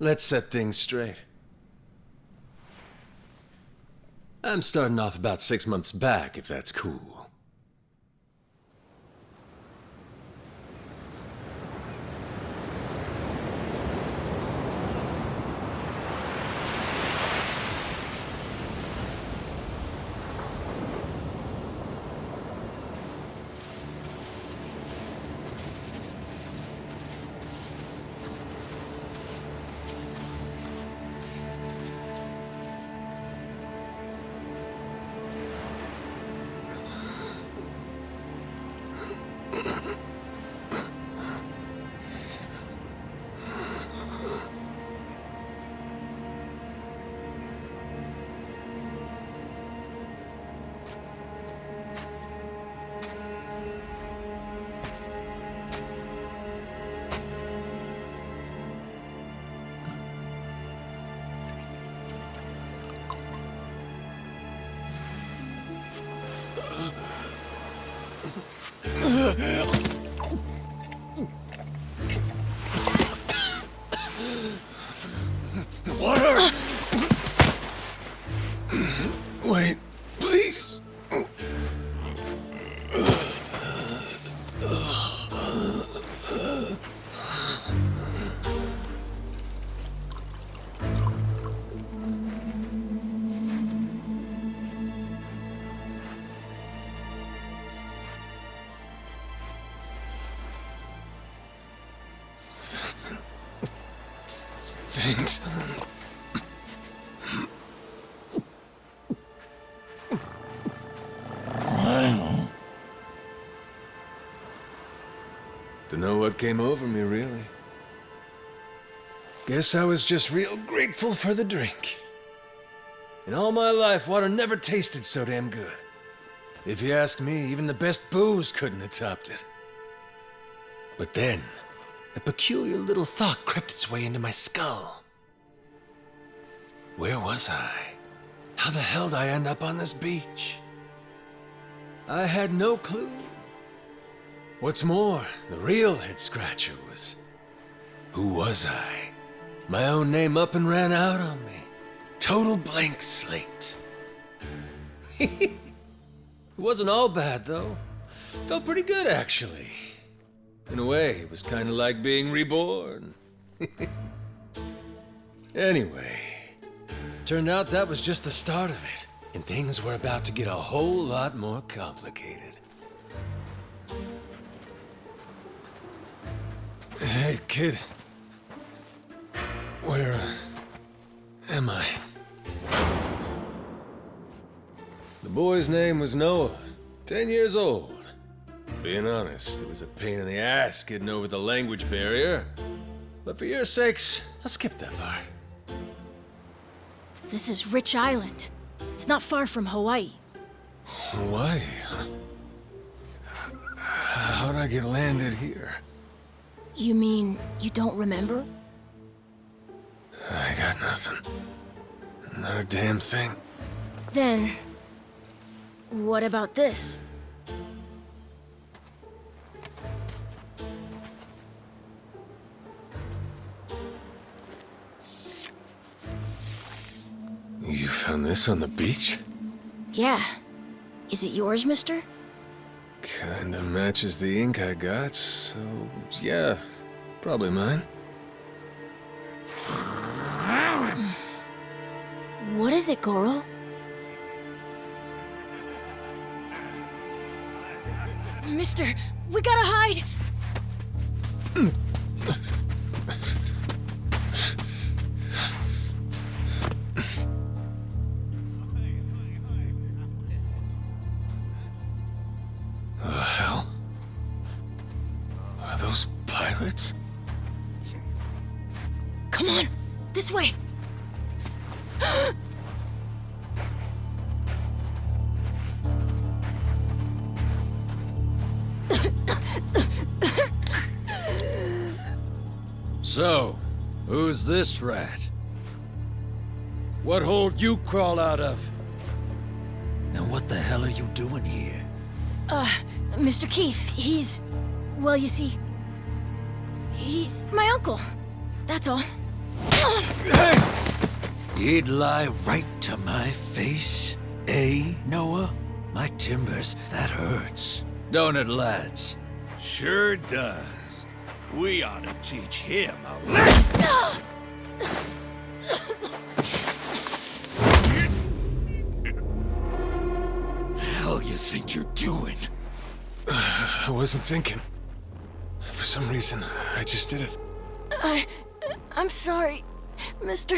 let's set things straight. I'm starting off about 6 months back, if that's cool. Water! Wait, please. Thanks. Dunno what came over me, really. Guess I was just real grateful for the drink. In all my life, water never tasted so damn good. If you ask me, even the best booze couldn't have topped it. But then, a peculiar little thought crept its way into my skull. Where was I? How the hell did I end up on this beach? I had no clue. What's more, the real head-scratcher was, who was I? My own name up and ran out on me. Total blank slate. It wasn't all bad, though. Felt pretty good, actually. In a way, it was kind of like being reborn. Anyway, turned out that was just the start of it, and things were about to get a whole lot more complicated. Hey, kid. Where am I? The boy's name was Noah, 10 years old. Being honest, it was a pain in the ass getting over the language barrier. But for your sakes, I'll skip that part. This is Rich Island. It's not far from Hawaii. Hawaii, huh? How'd I get landed here? You mean you don't remember? I got nothing. Not a damn thing. Then, what about this? You found this on the beach? Yeah. Is it yours, mister? Kinda matches the ink I got, so yeah, probably mine. What is it, Goro? Mister, we gotta hide! The hell? Are those pirates? Come on, this way! So, who's this rat? What hole you crawl out of? And what the hell are you doing here? Mr. Keith, well, you see, he's my uncle. That's all. Hey! You'd lie right to my face, eh, Noah? My timbers, that hurts. Don't it, lads? Sure does. We ought to teach him a lesson. The hell you think you're doing? I wasn't thinking. For some reason, I just did it. I'm sorry, mister.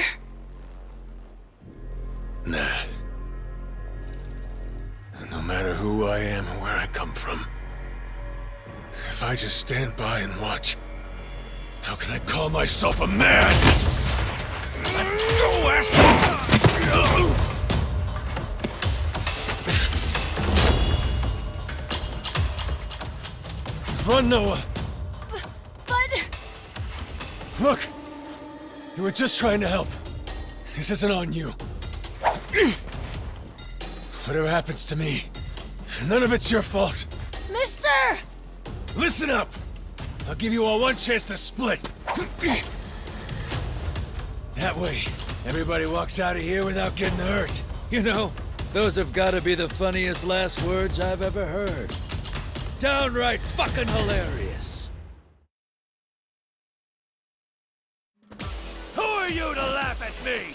Nah. No matter who I am or where I come from, if I just stand by and watch, how can I call myself a man? Let go, asshole! Run, Noah! But... Look! You were just trying to help. This isn't on you. Whatever happens to me, none of it's your fault. Mister! Listen up! I'll give you all one chance to split. That way, everybody walks out of here without getting hurt. You know, those have got to be the funniest last words I've ever heard. Downright fucking hilarious. Who are you to laugh at me?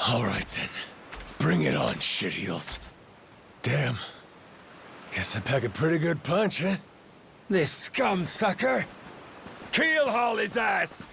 All right, then. Bring it on, shitheels. Damn. Guess I pack a pretty good punch, huh? This scum sucker! Keel haul his ass!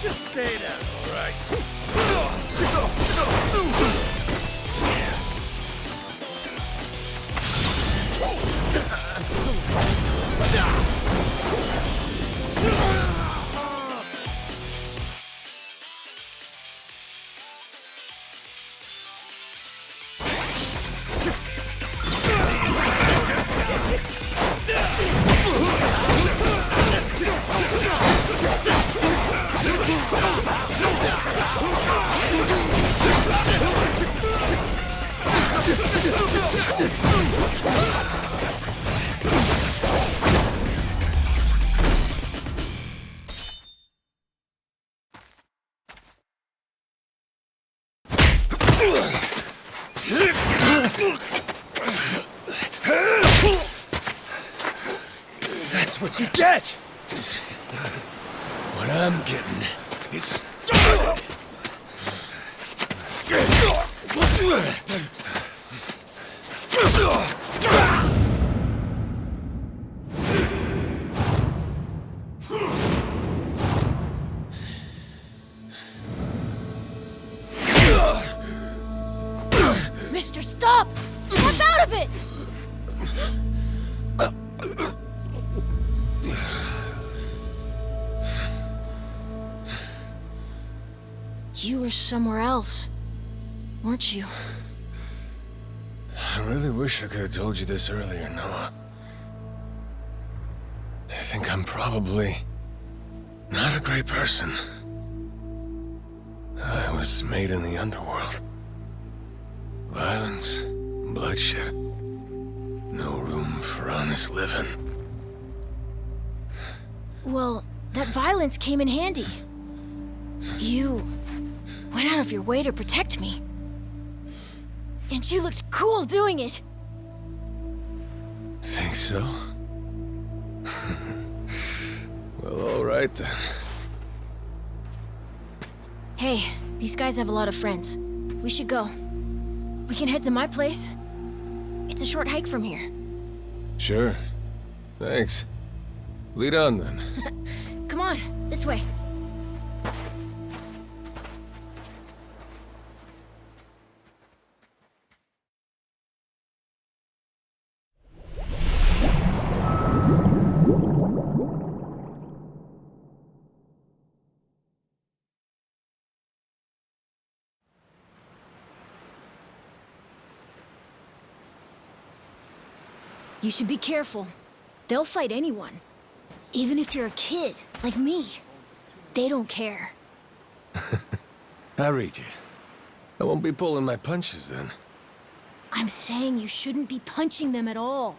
Just stay down, all right? That's what you get! What I'm getting is started! Mister, stop! Snap out of it! You were somewhere else, weren't you? I really wish I could have told you this earlier, Noah. I think I'm probably not a great person. I was made in the underworld. Violence, bloodshed. No room for honest living. Well, that violence came in handy. You went out of your way to protect me. And you looked cool doing it. Think so? Well, all right then. Hey, these guys have a lot of friends. We should go. We can head to my place. It's a short hike from here. Sure. Thanks. Lead on then. Come on, this way. You should be careful. They'll fight anyone. Even if you're a kid, like me. They don't care. I read you. I won't be pulling my punches then. I'm saying you shouldn't be punching them at all.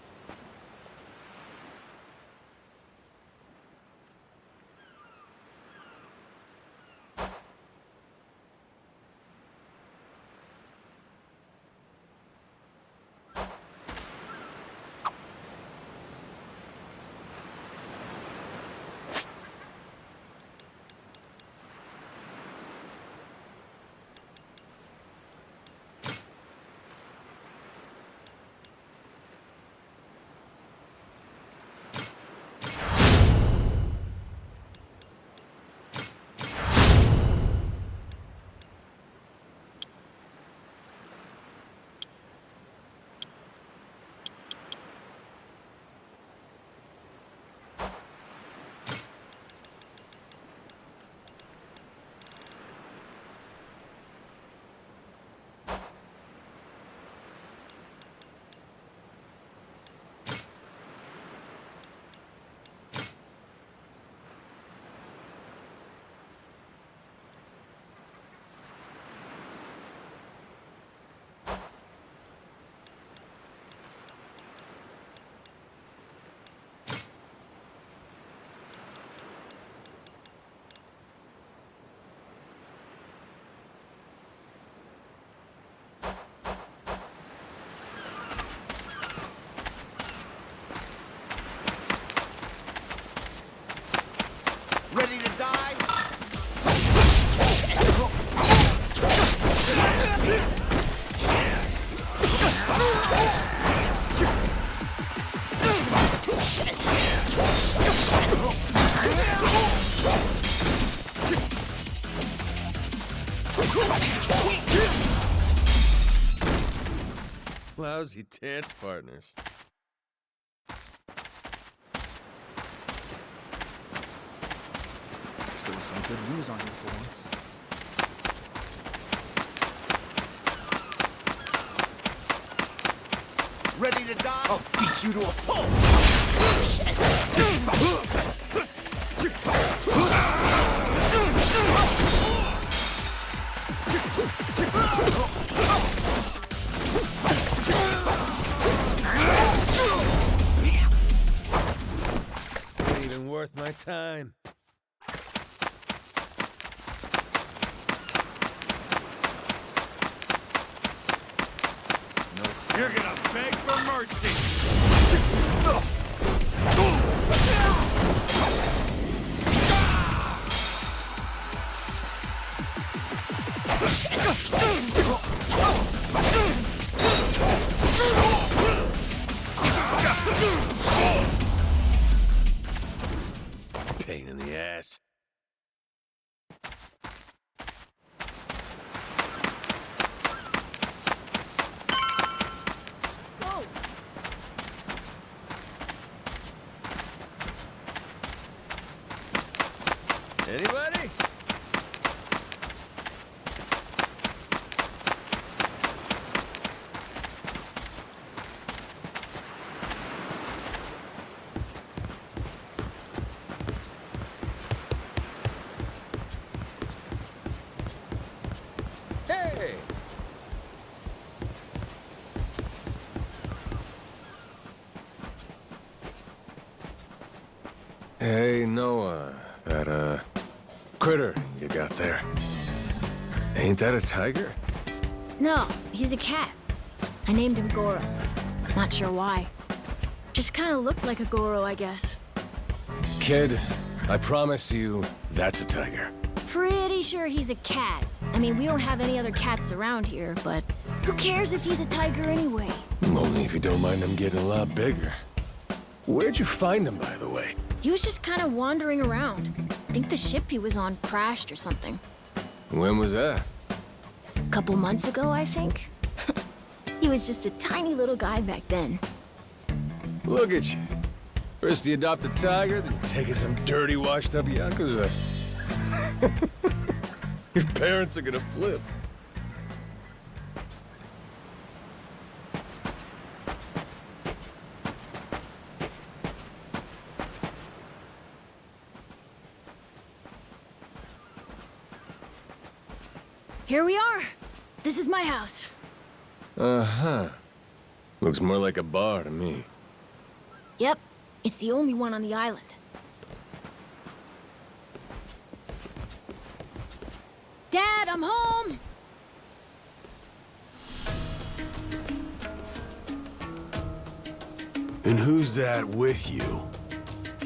Lousy dance partners. Still some good news on you for once. Ready to die? I'll beat you to a pulp! Ain't even worth my time. You're gonna beg for mercy! Pain in the ass. Whoa! Anybody? Hey! Hey, Noah, that, critter you got there. Ain't that a tiger? No, he's a cat. I named him Goro. Not sure why. Just kind of looked like a Goro, I guess. Kid, I promise you, that's a tiger. Pretty sure he's a cat. I mean, we don't have any other cats around here, but who cares if he's a tiger anyway? Only if you don't mind them getting a lot bigger. Where'd you find him, by the way? He was just kind of wandering around. I think the ship he was on crashed or something. When was that? A couple months ago, I think. He was just a tiny little guy back then. Look at you. First you adopt a tiger, then taking some dirty, washed-up yakuza. Your parents are gonna flip. Here we are. This is my house. Uh-huh. Looks more like a bar to me. Yep, it's the only one on the island. Dad, I'm home! And who's that with you?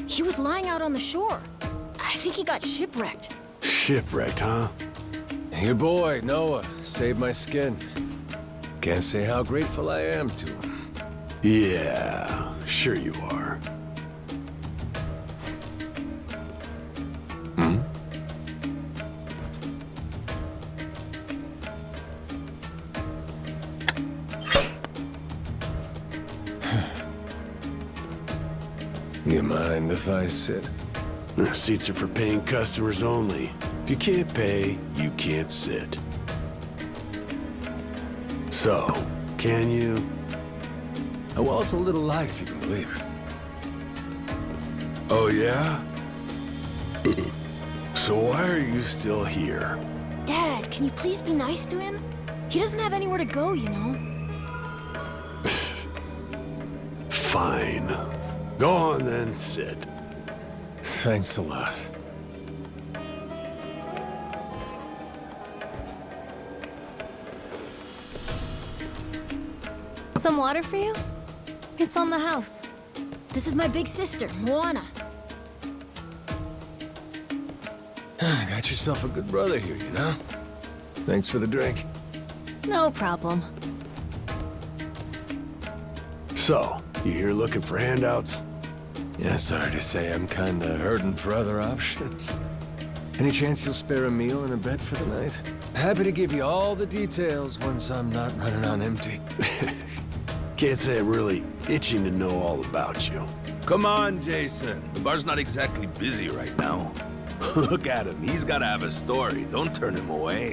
He was lying out on the shore. I think he got shipwrecked. Shipwrecked, huh? Your boy, Noah, saved my skin. Can't say how grateful I am to him. Yeah, sure you are. Hmm? You mind if I sit? The seats are for paying customers only. If you can't pay, you can't sit. So, can you? Well, it's a little light, if you can believe it. Oh, yeah? So why are you still here? Dad, can you please be nice to him? He doesn't have anywhere to go, you know. Fine. Go on then, sit. Thanks a lot. Some water for you? It's on the house. This is my big sister, Moana. Got yourself a good brother here, you know? Thanks for the drink. No problem. So, you here looking for handouts? Yeah, sorry to say I'm kinda hurting for other options. Any chance you'll spare a meal and a bed for the night? Happy to give you all the details once I'm not running on empty. Can't say I'm really itching to know all about you. Come on, Jason. The bar's not exactly busy right now. Look at him. He's gotta have a story. Don't turn him away.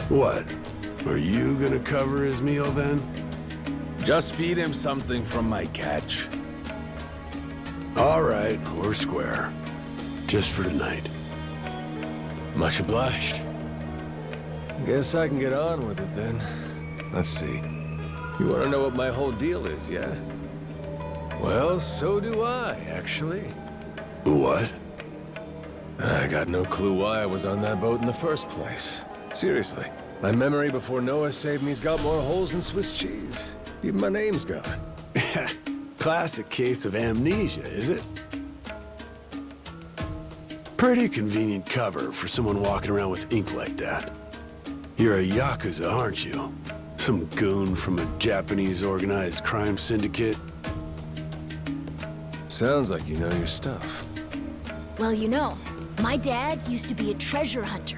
What? Are you gonna cover his meal then? Just feed him something from my catch. All right, we're square. Just for tonight. Much obliged. Guess I can get on with it then. Let's see. You want to know what my whole deal is, yeah? Well, so do I, actually. What? I got no clue why I was on that boat in the first place. Seriously. My memory before Noah saved me's got more holes than Swiss cheese. Even my name's gone. Classic case of amnesia, is it? Pretty convenient cover for someone walking around with ink like that. You're a yakuza, aren't you? Some goon from a Japanese organized crime syndicate? Sounds like you know your stuff. Well, you know, my dad used to be a treasure hunter.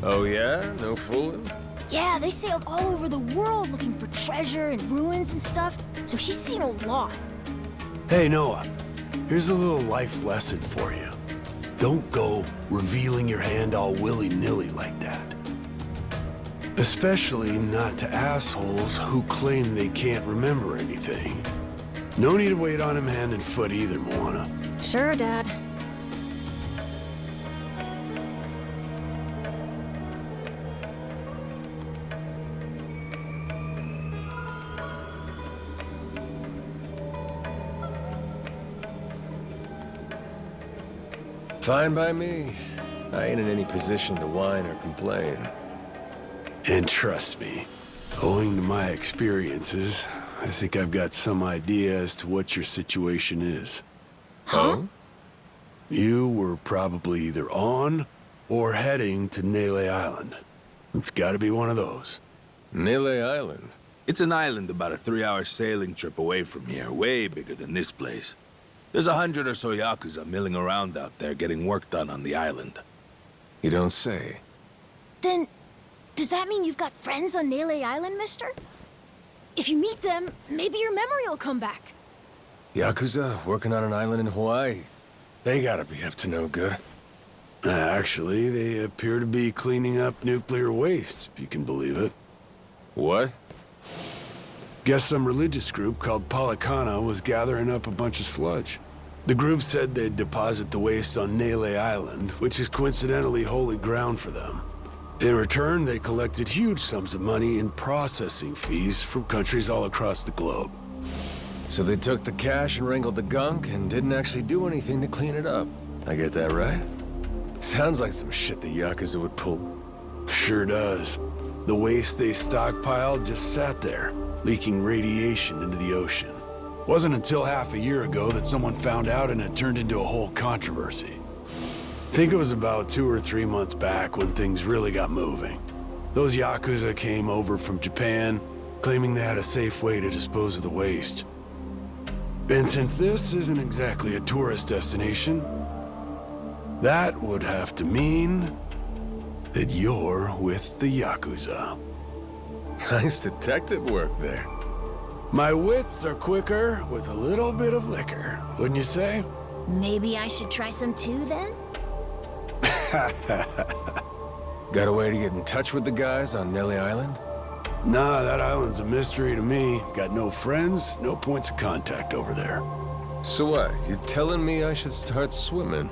Oh yeah? No fooling? Yeah, they sailed all over the world looking for treasure and ruins and stuff, so he's seen a lot. Hey, Noah. Here's a little life lesson for you. Don't go revealing your hand all willy-nilly like that. Especially not to assholes who claim they can't remember anything. No need to wait on him hand and foot either, Moana. Sure, Dad. Fine by me. I ain't in any position to whine or complain. And trust me, owing to my experiences, I think I've got some idea as to what your situation is. Huh? You were probably either on or heading to Nele Island. It's gotta be one of those. Nele Island? It's an island about a 3-hour sailing trip away from here, way bigger than this place. There's 100 or so yakuza milling around out there getting work done on the island. You don't say. Then, does that mean you've got friends on Nele Island, mister? If you meet them, maybe your memory will come back. Yakuza working on an island in Hawaii. They gotta be up to no good. Actually, they appear to be cleaning up nuclear waste, if you can believe it. What? Guess some religious group called Palikana was gathering up a bunch of sludge. The group said they'd deposit the waste on Nele Island, which is coincidentally holy ground for them. In return, they collected huge sums of money in processing fees from countries all across the globe. So they took the cash and wrangled the gunk and didn't actually do anything to clean it up. I get that right? Sounds like some shit the Yakuza would pull. Sure does. The waste they stockpiled just sat there, leaking radiation into the ocean. Wasn't until half a year ago that someone found out and it turned into a whole controversy. Think it was about 2 or 3 months back when things really got moving. Those Yakuza came over from Japan, claiming they had a safe way to dispose of the waste. And since this isn't exactly a tourist destination, that would have to mean that you're with the Yakuza. Nice detective work there. My wits are quicker with a little bit of liquor, wouldn't you say? Maybe I should try some too, then? Got a way to get in touch with the guys on Nele Island? Nah, that island's a mystery to me. Got no friends, no points of contact over there. So what? You're telling me I should start swimming?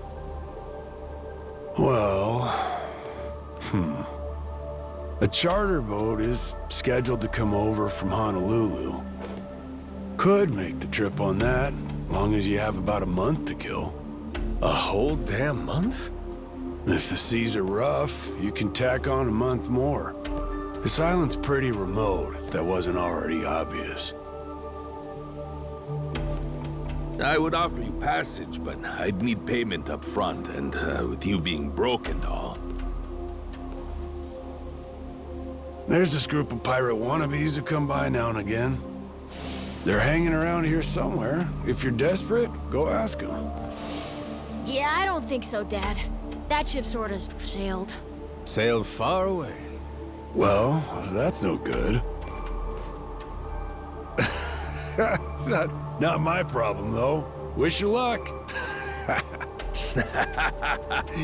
Well, a charter boat is scheduled to come over from Honolulu. Could make the trip on that, long as you have about a month to kill. A whole damn month? If the seas are rough, you can tack on a month more. This island's pretty remote, if that wasn't already obvious. I would offer you passage, but I'd need payment up front, and with you being broke and all. There's this group of pirate wannabes who come by now and again. They're hanging around here somewhere. If you're desperate, go ask them. Yeah, I don't think so, Dad. That ship sort of sailed. Sailed far away. Well, that's no good. Not my problem, though. Wish you luck.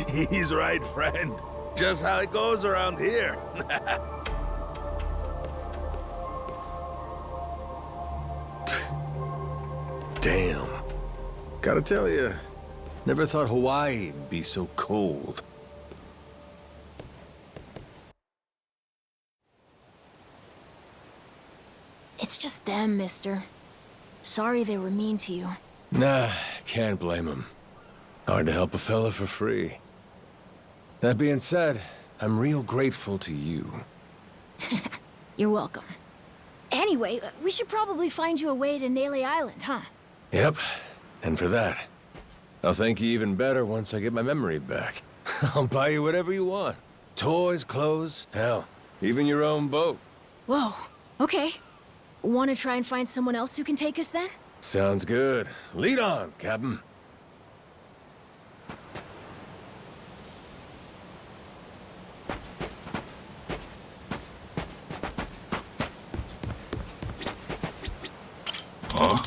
He's right, friend. Just how it goes around here. Damn. Gotta tell you, never thought Hawaii'd be so cold. It's just them, mister. Sorry they were mean to you. Nah, can't blame him. Hard to help a fella for free. That being said, I'm real grateful to you. You're welcome. Anyway, we should probably find you a way to Nele Island, huh? Yep, and for that, I'll thank you even better once I get my memory back. I'll buy you whatever you want. Toys, clothes, hell, even your own boat. Whoa, okay. Want to try and find someone else who can take us then? Sounds good. Lead on, Captain. Huh?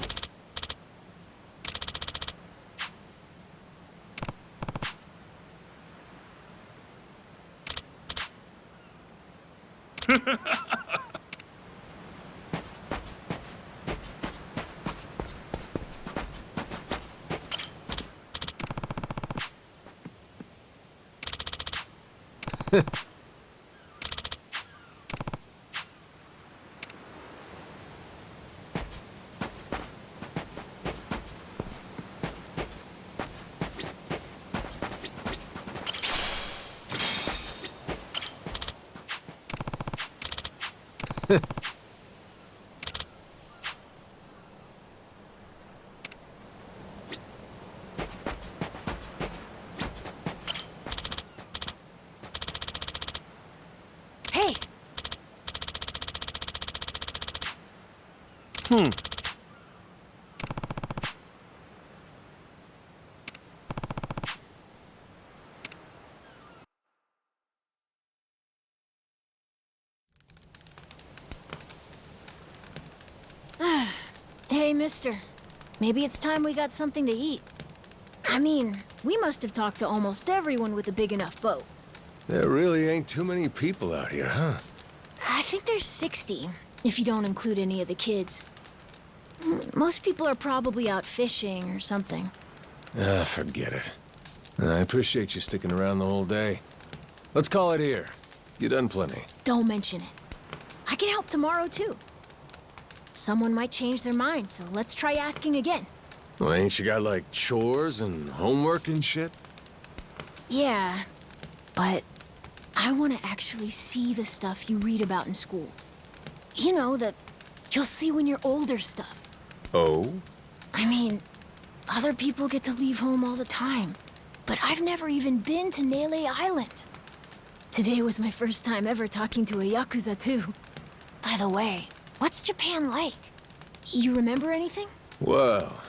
Hey! Hey, mister. Maybe it's time we got something to eat. I mean, we must have talked to almost everyone with a big enough boat. There really ain't too many people out here, huh? I think there's 60, if you don't include any of the kids. Most people are probably out fishing or something. Ah, forget it. I appreciate you sticking around the whole day. Let's call it here. You done plenty. Don't mention it. I can help tomorrow, too. Someone might change their mind, so let's try asking again. Well, ain't you got, like, chores and homework and shit? Yeah, but I want to actually see the stuff you read about in school. You know, the you'll see when you're older stuff. Oh? I mean, other people get to leave home all the time, but I've never even been to Nele Island. Today was my first time ever talking to a yakuza, too. By the way, what's Japan like? You remember anything? Well,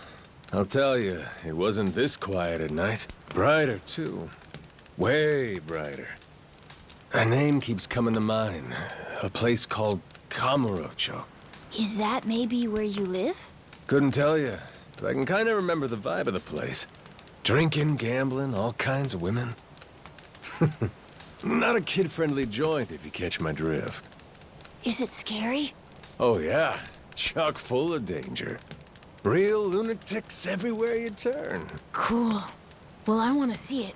I'll tell you, it wasn't this quiet at night. Brighter, too. Way brighter. A name keeps coming to mind. A place called Kamurocho. Is that maybe where you live? Couldn't tell you, but I can kind of remember the vibe of the place. Drinking, gambling, all kinds of women. Not a kid-friendly joint, if you catch my drift. Is it scary? Oh yeah, chock full of danger. Real lunatics everywhere you turn. Cool. Well, I want to see it.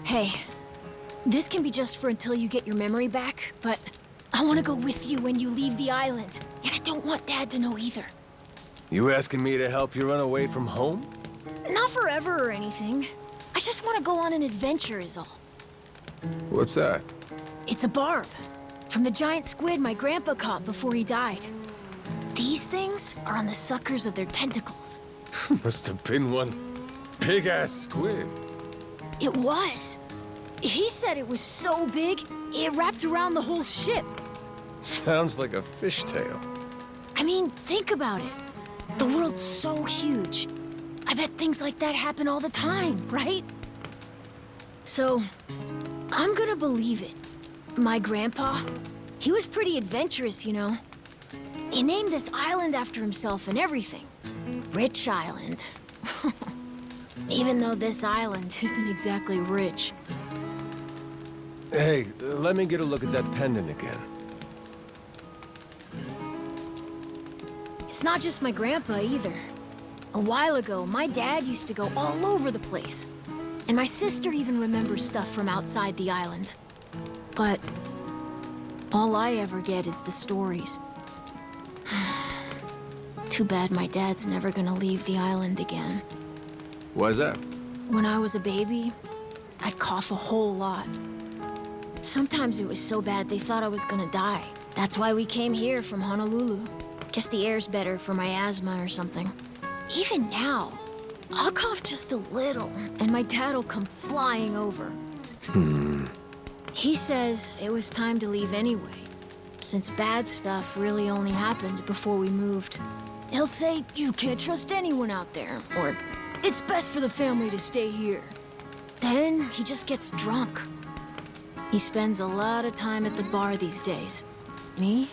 Hey, this can be just for until you get your memory back, but I want to go with you when you leave the island. And I don't want Dad to know either. You asking me to help you run away from home? Not forever or anything. I just want to go on an adventure is all. What's that? It's a barb. From the giant squid my grandpa caught before he died. These things are on the suckers of their tentacles. Must have been one big-ass squid. It was. He said it was so big, it wrapped around the whole ship. Sounds like a fishtail. I mean, think about it. The world's so huge. I bet things like that happen all the time, right? So, I'm gonna believe it. My grandpa, he was pretty adventurous, you know. He named this island after himself and everything. Rich Island. Even though this island isn't exactly rich. Hey, let me get a look at that pendant again. It's not just my grandpa either. A while ago, my dad used to go all over the place. And my sister even remembers stuff from outside the island. But all I ever get is the stories. Too bad my dad's never gonna leave the island again. Why's that? When I was a baby, I'd cough a whole lot. Sometimes it was so bad they thought I was gonna die. That's why we came here from Honolulu. Guess the air's better for my asthma or something. Even now, I'll cough just a little, and my dad'll come flying over. He says it was time to leave anyway, since bad stuff really only happened before we moved. He'll say, you can't trust anyone out there, or it's best for the family to stay here. Then he just gets drunk. He spends a lot of time at the bar these days. Me?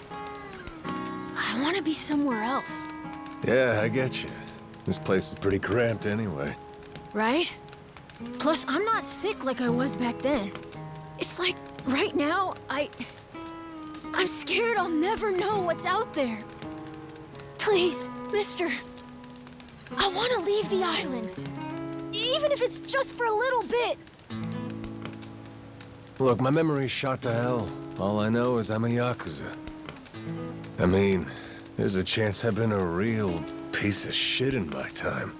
I want to be somewhere else. Yeah, I get you. This place is pretty cramped anyway. Right? Plus, I'm not sick like I was back then. It's like, right now, I'm scared I'll never know what's out there. Please, mister. I want to leave the island. Even if it's just for a little bit. Look, my memory's shot to hell. All I know is I'm a yakuza. I mean, there's a chance I've been a real piece of shit in my time.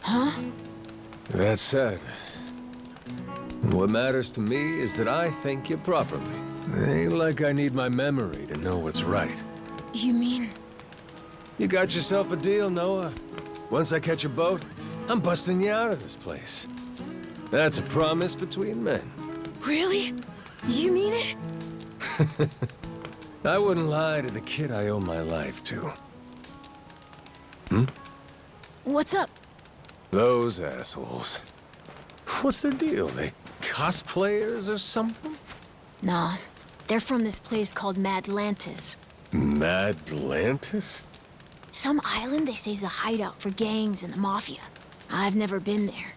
Huh? That said, what matters to me is that I think you properly. It ain't like I need my memory to know what's right. You mean? You got yourself a deal, Noah. Once I catch a boat, I'm busting you out of this place. That's a promise between men. Really? You mean it? I wouldn't lie to the kid I owe my life to. What's up? Those assholes. What's their deal? They cosplayers or something? Nah, they're from this place called Madlantis. Madlantis? Some island they say is a hideout for gangs and the mafia. I've never been there.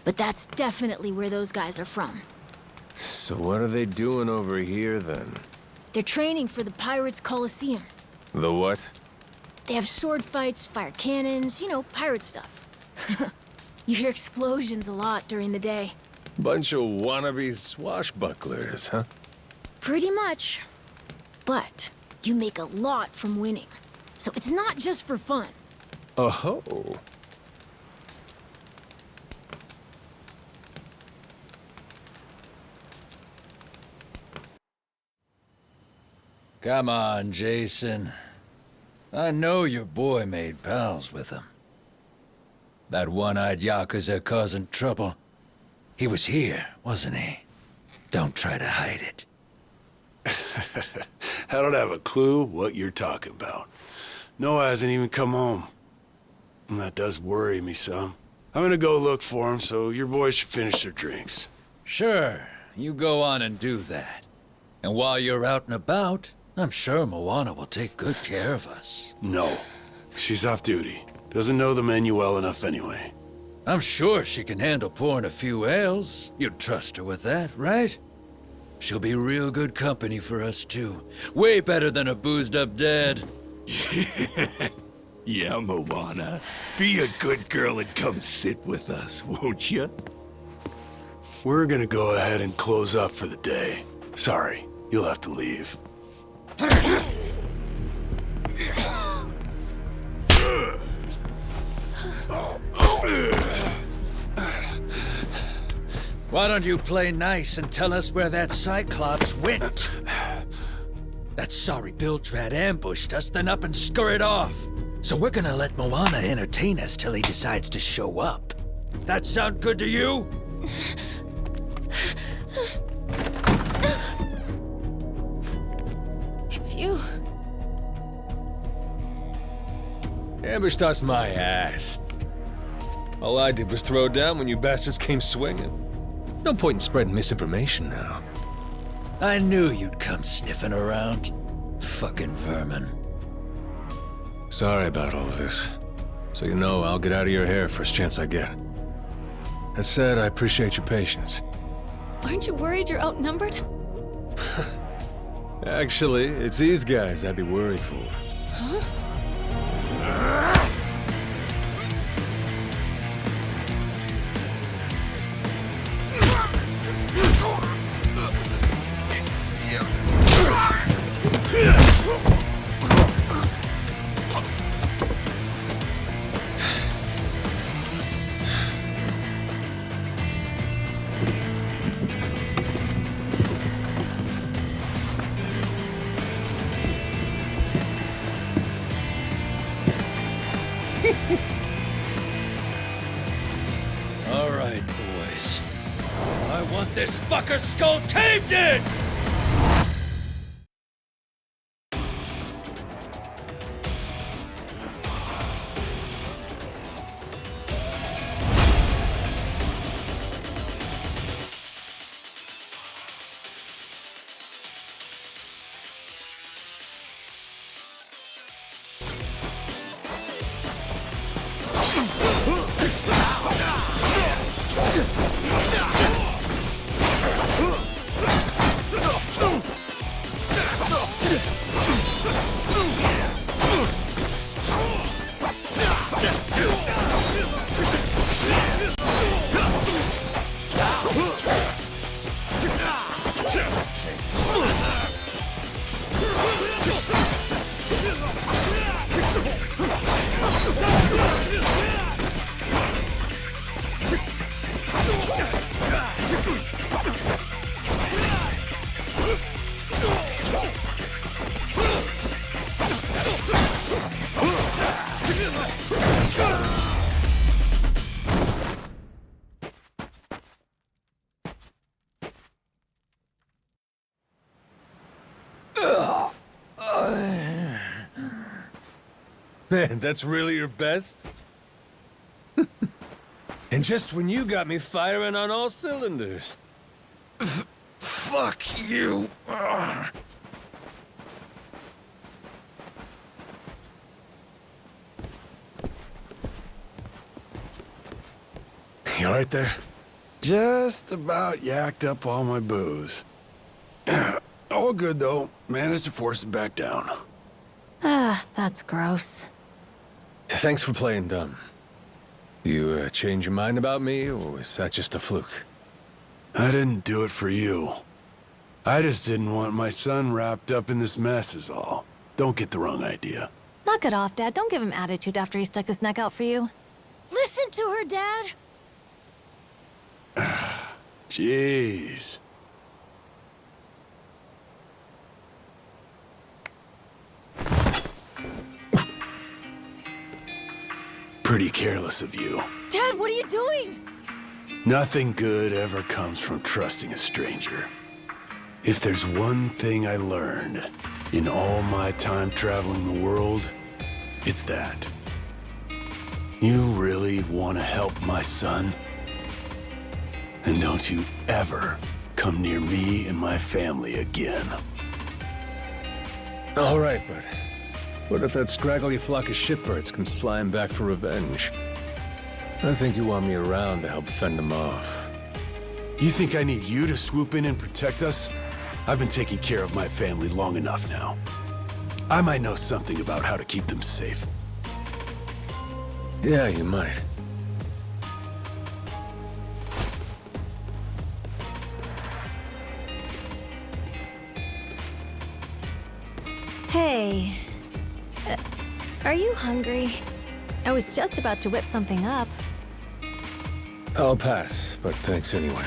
But that's definitely where those guys are from. So what are they doing over here, then? They're training for the Pirates Coliseum. The what? They have sword fights, fire cannons, you know, pirate stuff. You hear explosions a lot during the day. Bunch of wannabe swashbucklers, huh? Pretty much. But you make a lot from winning. So it's not just for fun. Oh-ho. Come on, Jason. I know your boy made pals with him. That one-eyed Yakuza causing trouble. He was here, wasn't he? Don't try to hide it. I don't have a clue what you're talking about. Noah hasn't even come home. And that does worry me some. I'm gonna go look for him, so your boys should finish their drinks. Sure, you go on and do that. And while you're out and about, I'm sure Moana will take good care of us. No. She's off duty. Doesn't know the menu well enough anyway. I'm sure she can handle pouring a few ales. You'd trust her with that, right? She'll be real good company for us, too. Way better than a boozed-up dad. Yeah, Moana. Be a good girl and come sit with us, won't you? We're gonna go ahead and close up for the day. Sorry, you'll have to leave. Why don't you play nice and tell us where that Cyclops went? That sorry Biltrat ambushed us, then up and scurried off. So we're gonna let Moana entertain us till he decides to show up. That sound good to you? It's you. Ambushed us my ass. All I did was throw down when you bastards came swinging. No point in spreading misinformation now. I knew you'd come sniffing around. Fucking vermin. Sorry about all this. So you know, I'll get out of your hair first chance I get. That said, I appreciate your patience. Aren't you worried you're outnumbered? Actually, it's these guys I'd be worried for. Huh? All right, boys. I want this fucker skull caved in! Man, that's really your best? And just when you got me firing on all cylinders. Fuck you! You all right there? Just about yacked up all my booze. All good, though. Managed to force it back down. Ah, that's gross. Thanks for playing dumb. You change your mind about me, or was that just a fluke? I didn't do it for you. I just didn't want my son wrapped up in this mess is all. Don't get the wrong idea. Knock it off, Dad. Don't give him attitude after he stuck his neck out for you. Listen to her, Dad. Jeez. Pretty careless of you. Dad, what are you doing? Nothing good ever comes from trusting a stranger. If there's one thing I learned in all my time traveling the world, it's that. You really want to help my son? And don't you ever come near me and my family again. All right, but what if that scraggly flock of shitbirds comes flying back for revenge? I think you want me around to help fend them off. You think I need you to swoop in and protect us? I've been taking care of my family long enough now. I might know something about how to keep them safe. Yeah, you might. Hey. Are you hungry? I was just about to whip something up. I'll pass, but thanks anyway.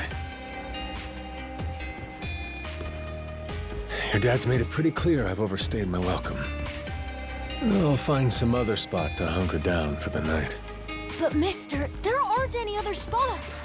Your dad's made it pretty clear I've overstayed my welcome. I'll find some other spot to hunker down for the night. But mister, there aren't any other spots.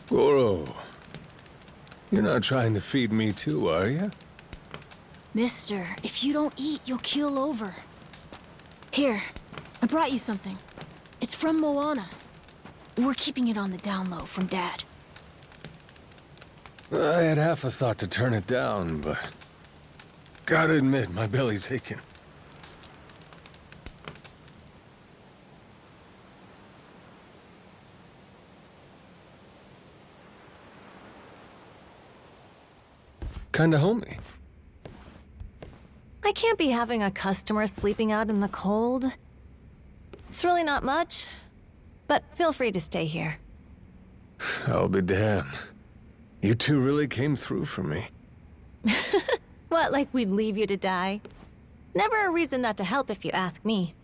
Goro, you're not trying to feed me too, are you? Mister, if you don't eat, you'll keel over. Here, I brought you something. It's from Moana. We're keeping it on the down low from Dad. I had half a thought to turn it down, but... gotta admit, my belly's aching. Kinda homey. I can't be having a customer sleeping out in the cold. It's really not much, but feel free to stay here. I'll be damned. You two really came through for me. What, like we'd leave you to die? Never a reason not to help if you ask me.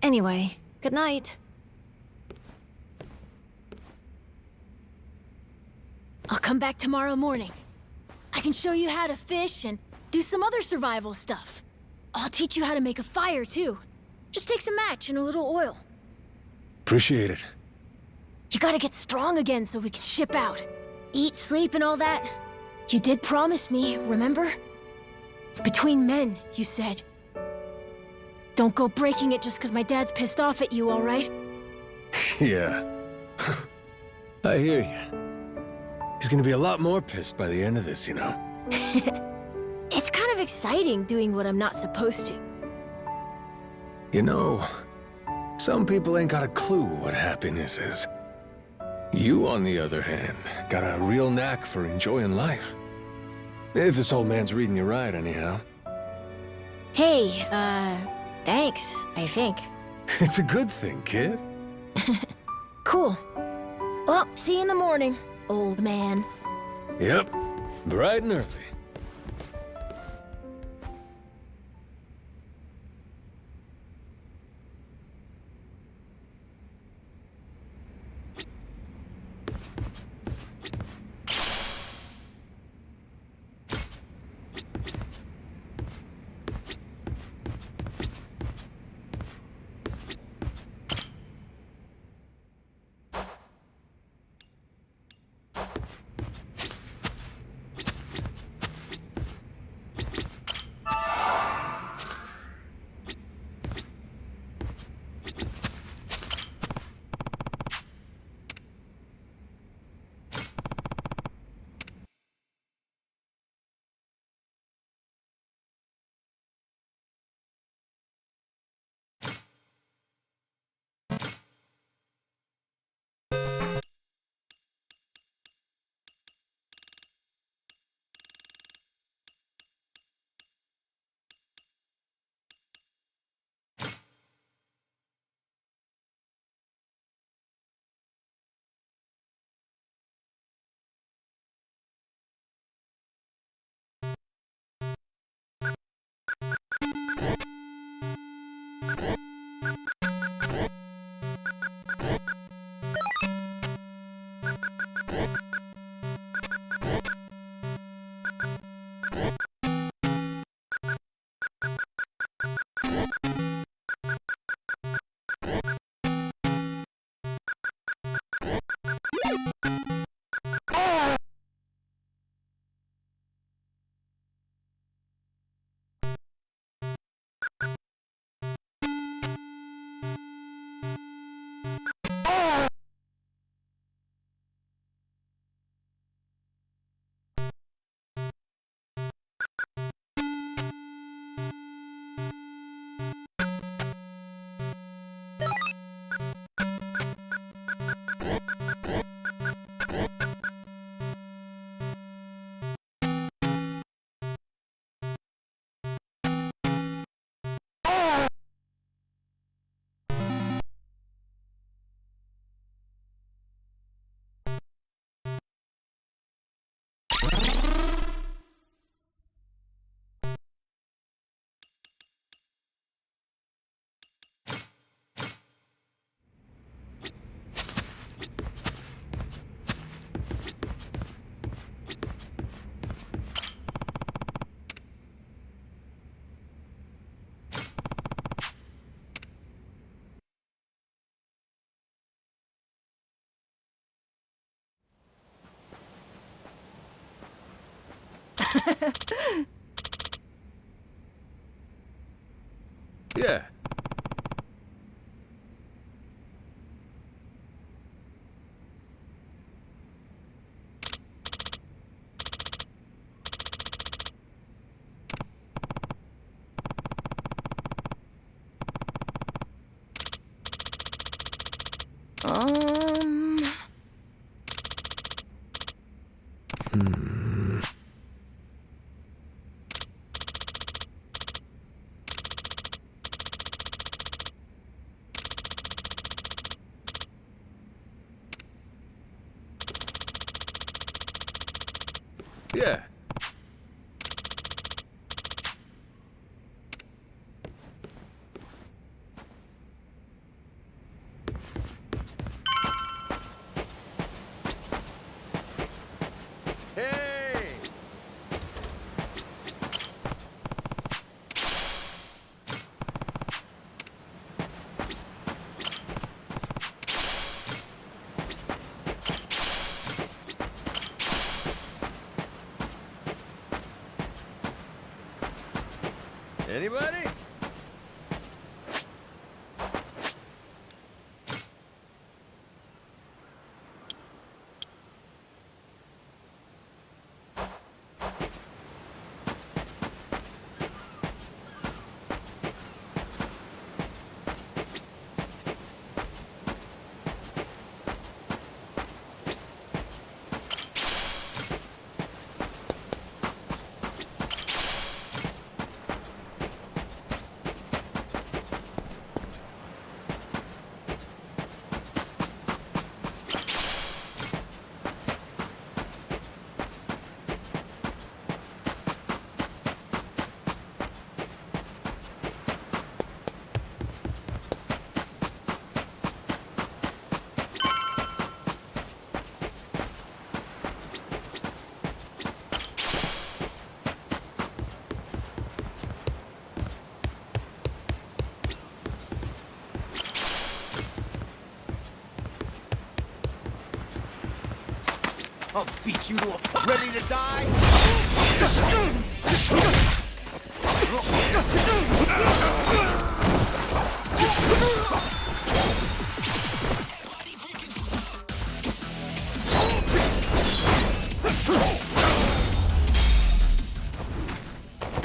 Anyway, good night. I'll come back tomorrow morning. I can show you how to fish and do some other survival stuff. I'll teach you how to make a fire, too. Just takes a match and a little oil. Appreciate it. You gotta get strong again so we can ship out. Eat, sleep, and all that. You did promise me, remember? Between men, you said. Don't go breaking it just because my dad's pissed off at you, all right? Yeah. I hear you. He's gonna be a lot more pissed by the end of this, you know. It's kind of exciting doing what I'm not supposed to. You know, some people ain't got a clue what happiness is. You, on the other hand, got a real knack for enjoying life. If this old man's reading you right, anyhow. Hey, thanks, I think. It's a good thing, kid. Cool. Well, see you in the morning, old man. Yep, bright and early. Yeah. Um... Yeah. Hey! Anybody? I'll beat you to a... Ready to die?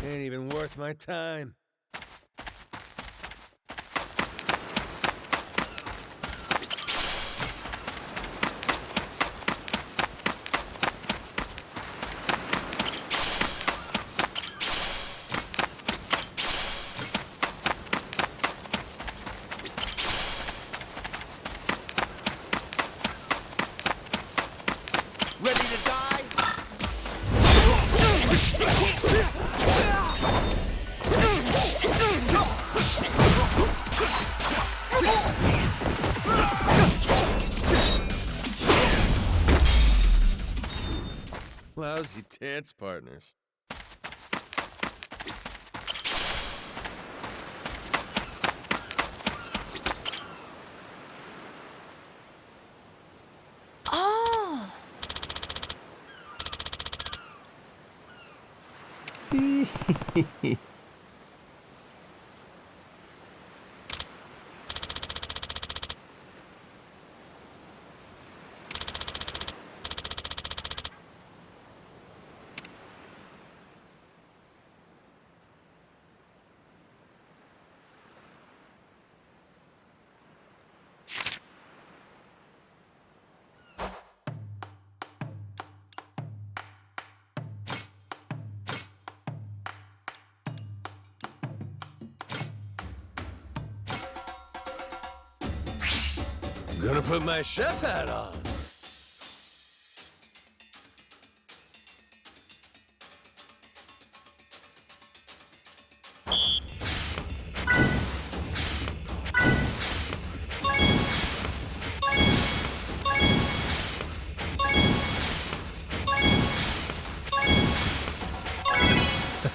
Ain't even worth my time. Ready to die? Lousy dance partners. Oh! Gonna put my chef hat on.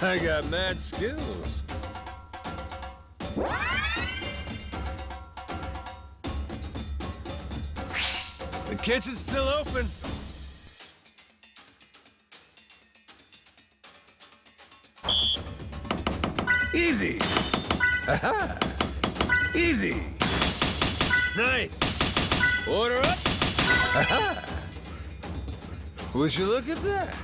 I got mad skills. The kitchen's still open. Easy. Aha. Easy. Nice. Order up. Aha. Would you look at that?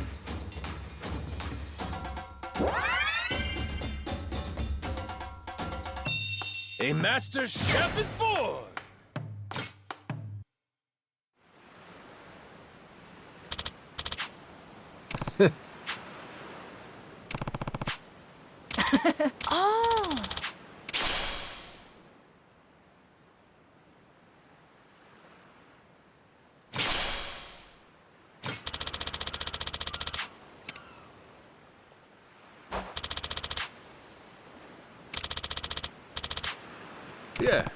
A master chef is born. Oh! Yeah.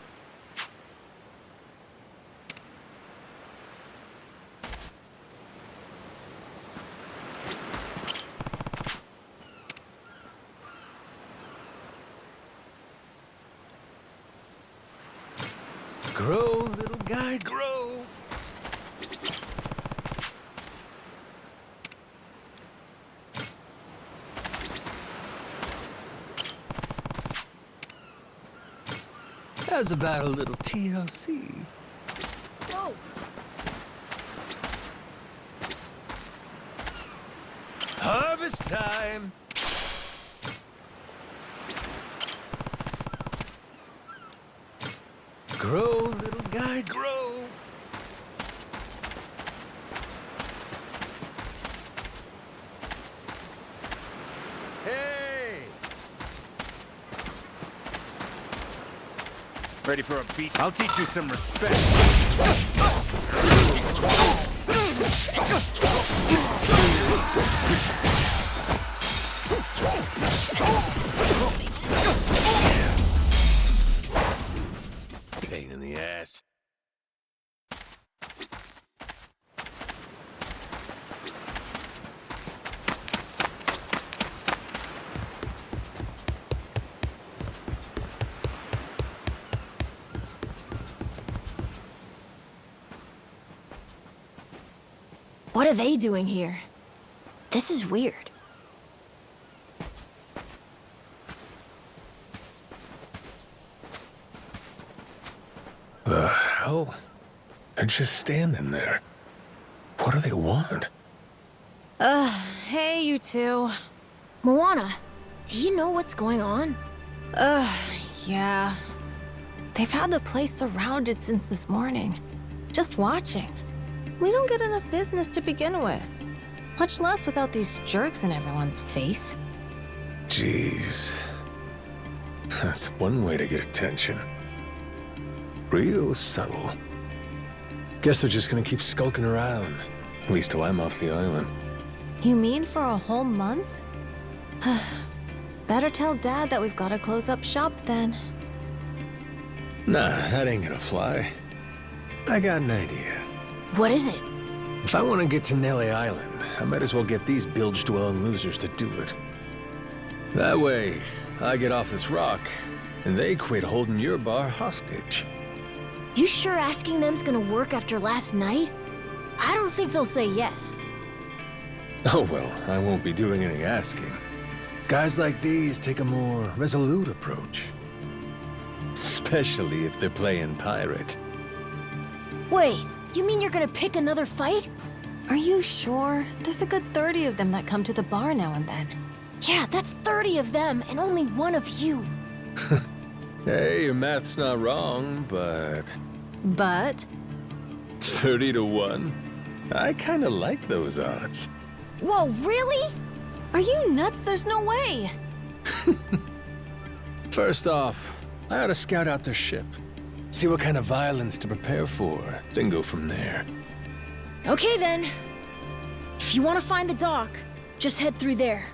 Grow, little guy, grow. How's about a little TLC? Whoa! Harvest time! Grow, little guy, grow! Hey! Ready for a beat? I'll teach you some respect. Pain in the ass. What are they doing here? This is weird. The hell? They're just standing there. What do they want? Hey, you two. Moana, do you know what's going on? Yeah. They've had the place surrounded since this morning. Just watching. We don't get enough business to begin with. Much less without these jerks in everyone's face. Jeez. That's one way to get attention. Real subtle. Guess they're just gonna keep skulking around. At least till I'm off the island. You mean for a whole month? Better tell Dad that we've got to close up shop then. Nah, that ain't gonna fly. I got an idea. What is it? If I want to get to Nele Island, I might as well get these bilge-dwelling losers to do it. That way, I get off this rock, and they quit holding your bar hostage. You sure asking them's gonna work after last night? I don't think they'll say yes. Oh well, I won't be doing any asking. Guys like these take a more resolute approach. Especially if they're playing pirate. Wait, you mean you're gonna pick another fight? Are you sure? There's a good 30 of them that come to the bar now and then. Yeah, that's 30 of them and only one of you. Hey, your math's not wrong, but... But 30 to 1? I kinda like those odds. Whoa, really? are you nuts? There's no way. First off, I ought to scout out their ship. See what kind of violence to prepare for, then go from there. Okay then. If you want to find the dock, just head through there.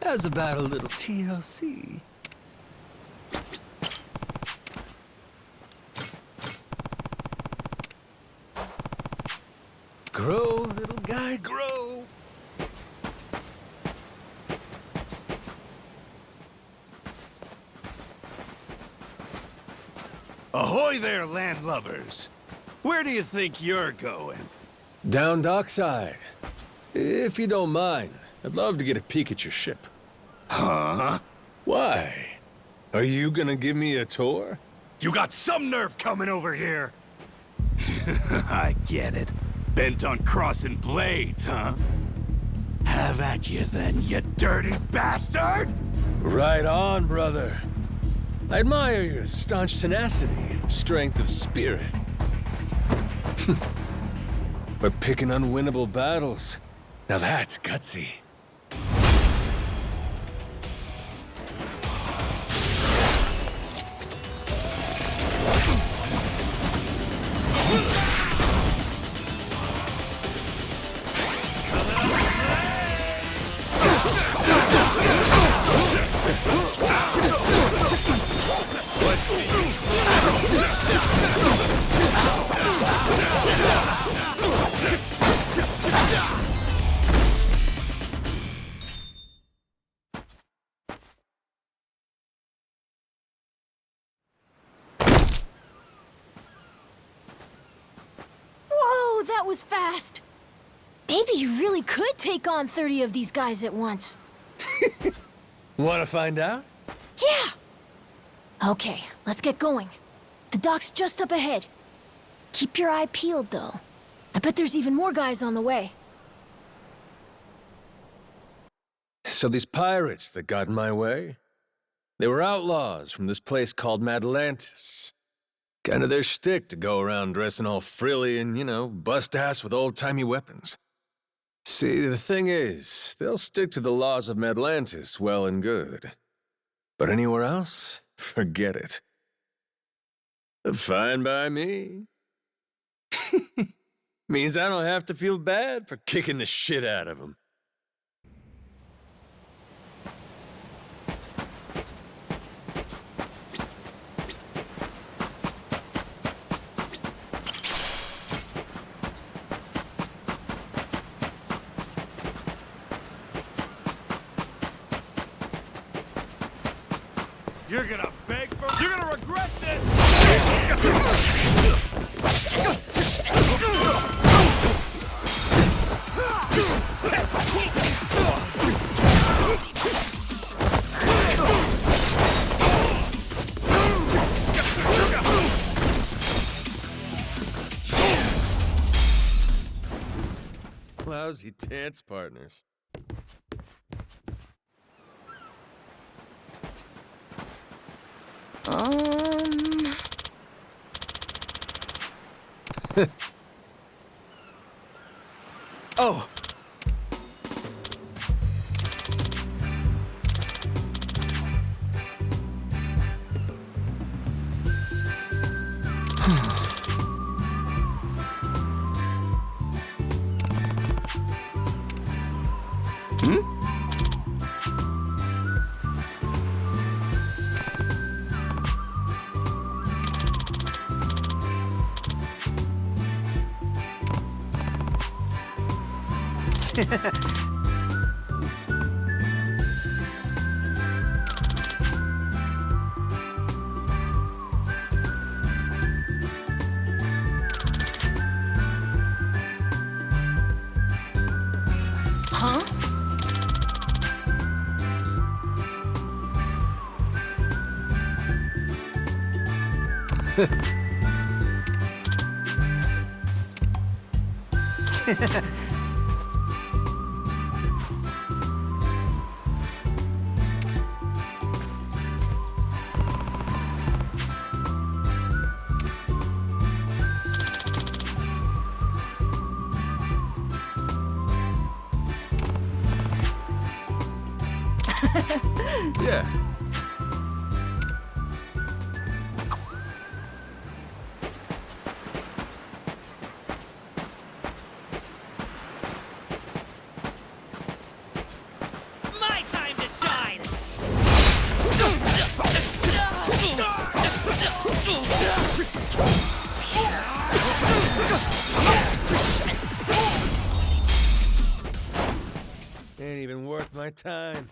How's about a little TLC? Grow, little guy, grow. Ahoy there, landlubbers! Where do you think you're going? Down dockside. If you don't mind, I'd love to get a peek at your ship. Huh? Why? Are you gonna give me a tour? You got some nerve coming over here! I get it. Bent on crossing blades, huh? Have at you then, you dirty bastard! Right on, brother. I admire your staunch tenacity and strength of spirit. But picking unwinnable battles, now that's gutsy. Whoa, that was fast! Maybe you really could take on 30 of these guys at once. Wanna find out? Yeah! Okay, let's get going. The dock's just up ahead. Keep your eye peeled, though. I bet there's even more guys on the way. So these pirates that got in my way, they were outlaws from this place called Atlantis. Kinda their shtick to go around dressing all frilly and, you know, bust ass with old-timey weapons. See, the thing is, they'll stick to the laws of Atlantis well and good. But anywhere else, forget it. Fine by me. Means I don't have to feel bad for kicking the shit out of them. You're gonna beg for... You're gonna regret this! Lousy dance partners. Oh! Huh? Yeah. My time to my time.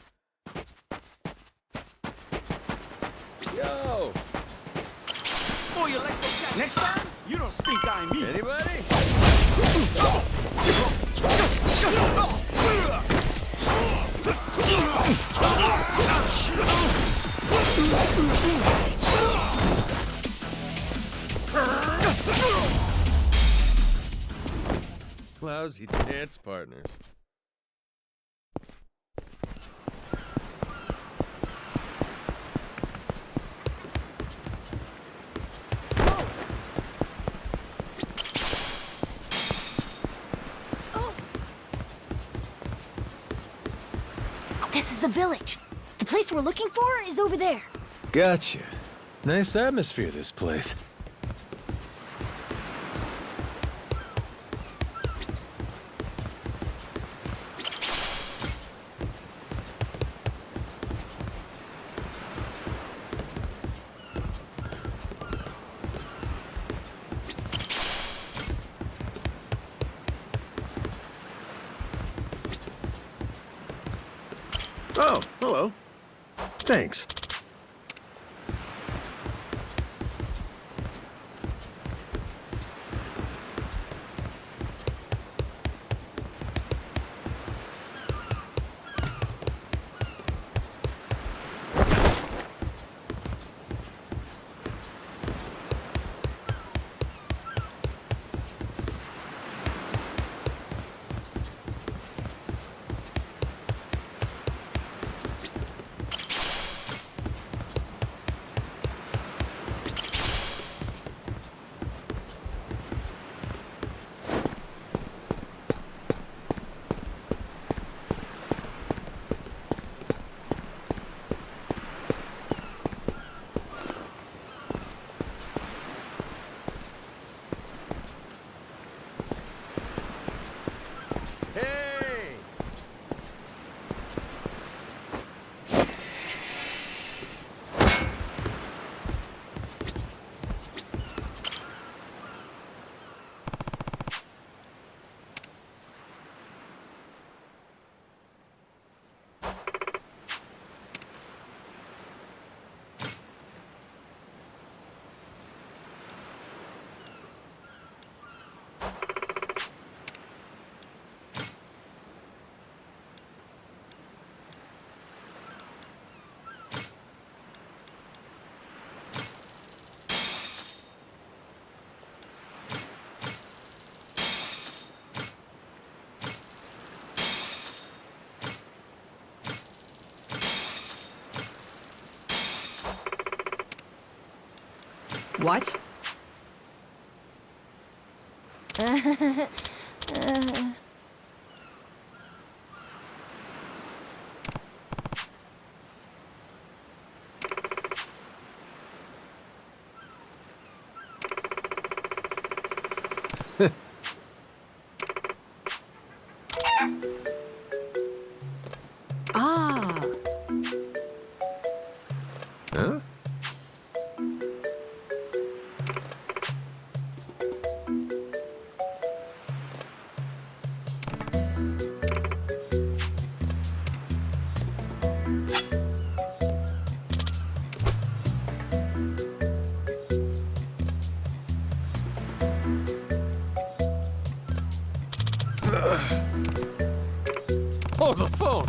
Yo! Oh, you like those guys? Next time, you don't stink eye me. Anybody? Lousy dance partners. This is the village. The place we're looking for is over there. Gotcha. Nice atmosphere, this place. Oh, hello. Thanks. Hey! What? Ah. Huh? Hold the phone!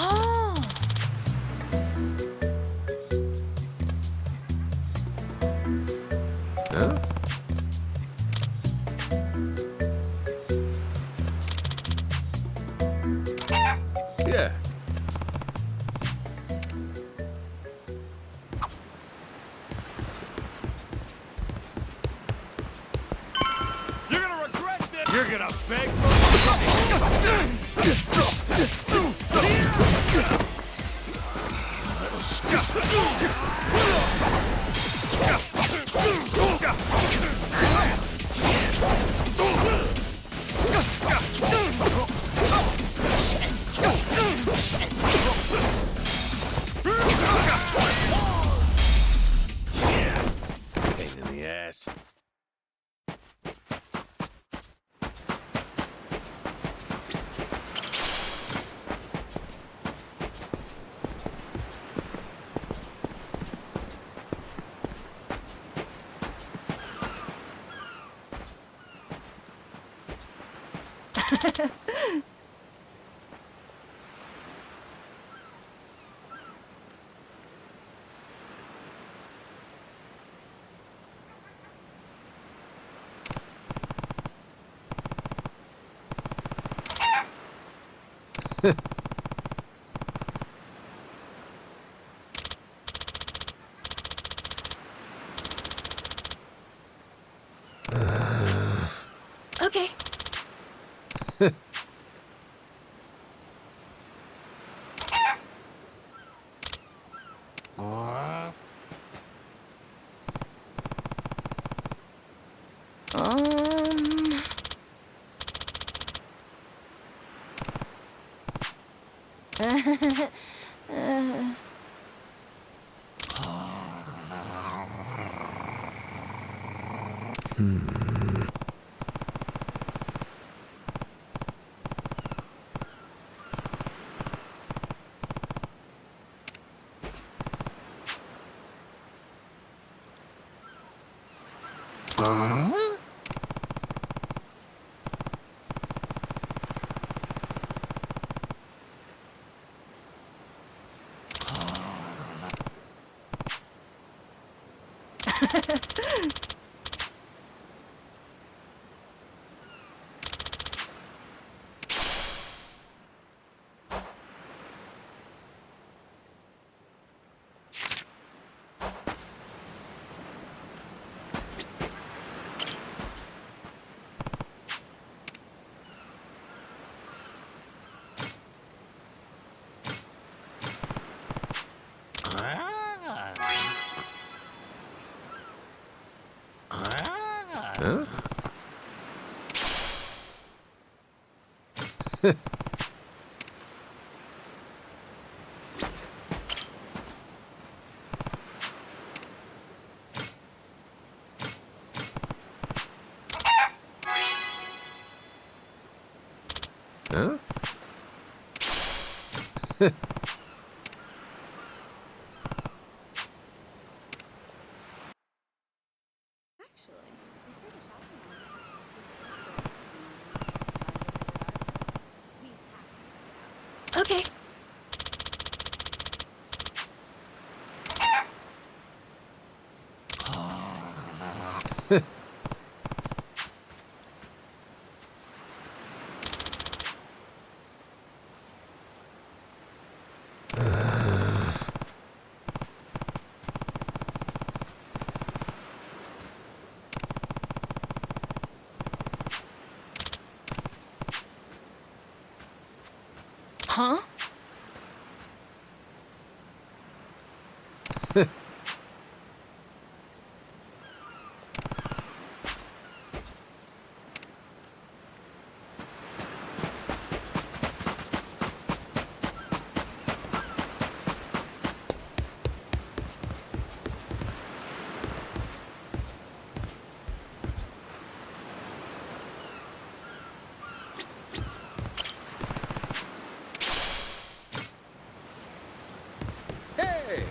Oh! Huh? Yeah. You're gonna regret this! You're gonna beg for Pain in the ass. Okay. Um... Huh? Huh? Okay. Huh? Hey!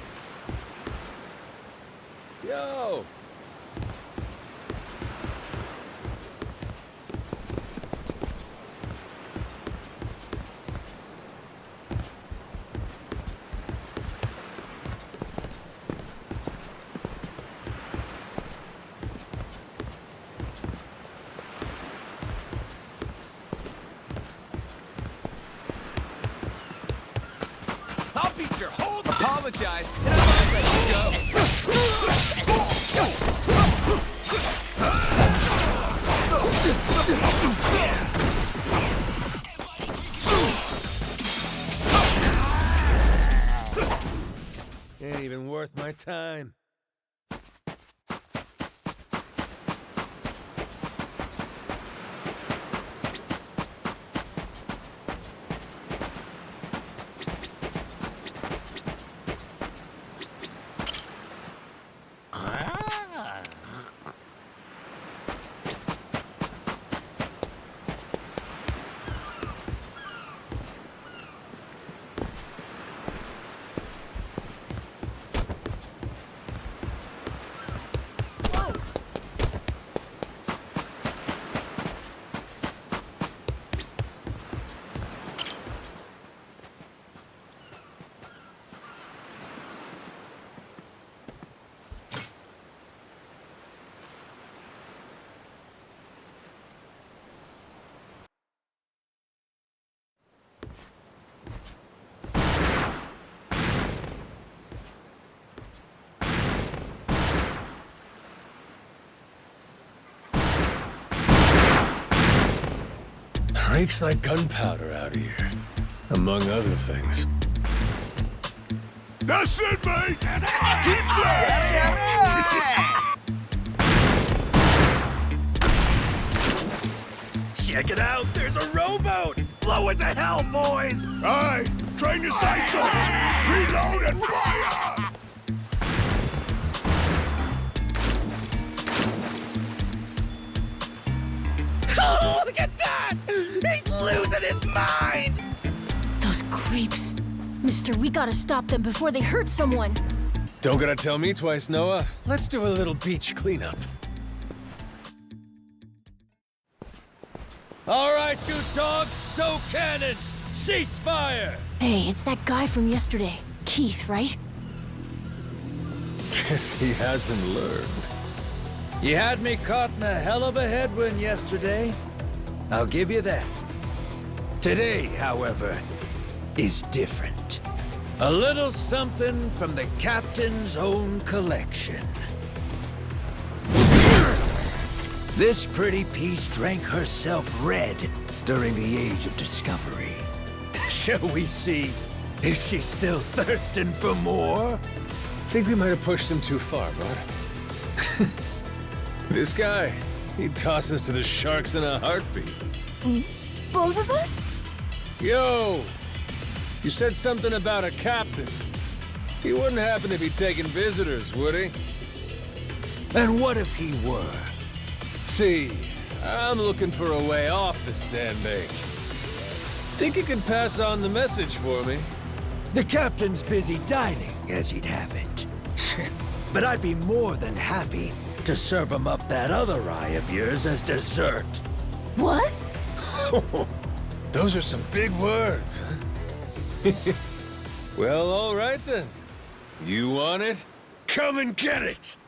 Yo! apologize, and I might let you go. Ain't even worth my time. Reeks like gunpowder out here, among other things. That's it, mate! Keep blasting! Check it out! There's a rowboat! Blow it to hell, boys! Aye! Train your sights on it! Reload and fire! Oh, look at that! He's losing his mind! Those creeps. Mister, we gotta stop them before they hurt someone. Don't gotta tell me twice, Noah. Let's do a little beach cleanup. All right, you dogs, stow cannons! Cease fire! Hey, it's that guy from yesterday. Keith, right? Guess he hasn't learned. You had me caught in a hell of a headwind yesterday. I'll give you that. Today, however, is different. A little something from the captain's own collection. This pretty piece drank herself red during the Age of Discovery. Shall we see if she's still thirsting for more? Think we might have pushed him too far, bud. This guy, he'd toss us to the sharks in a heartbeat. Both of us? Yo! You said something about a captain. He wouldn't happen to be taking visitors, would he? And what if he were? See, I'm looking for a way off this sandbank. Think you could pass on the message for me? The captain's busy dining, as he'd have it. But I'd be more than happy to serve him up that other eye of yours as dessert. What? Those are some big words, huh? Well, all right then. You want it? Come and get it!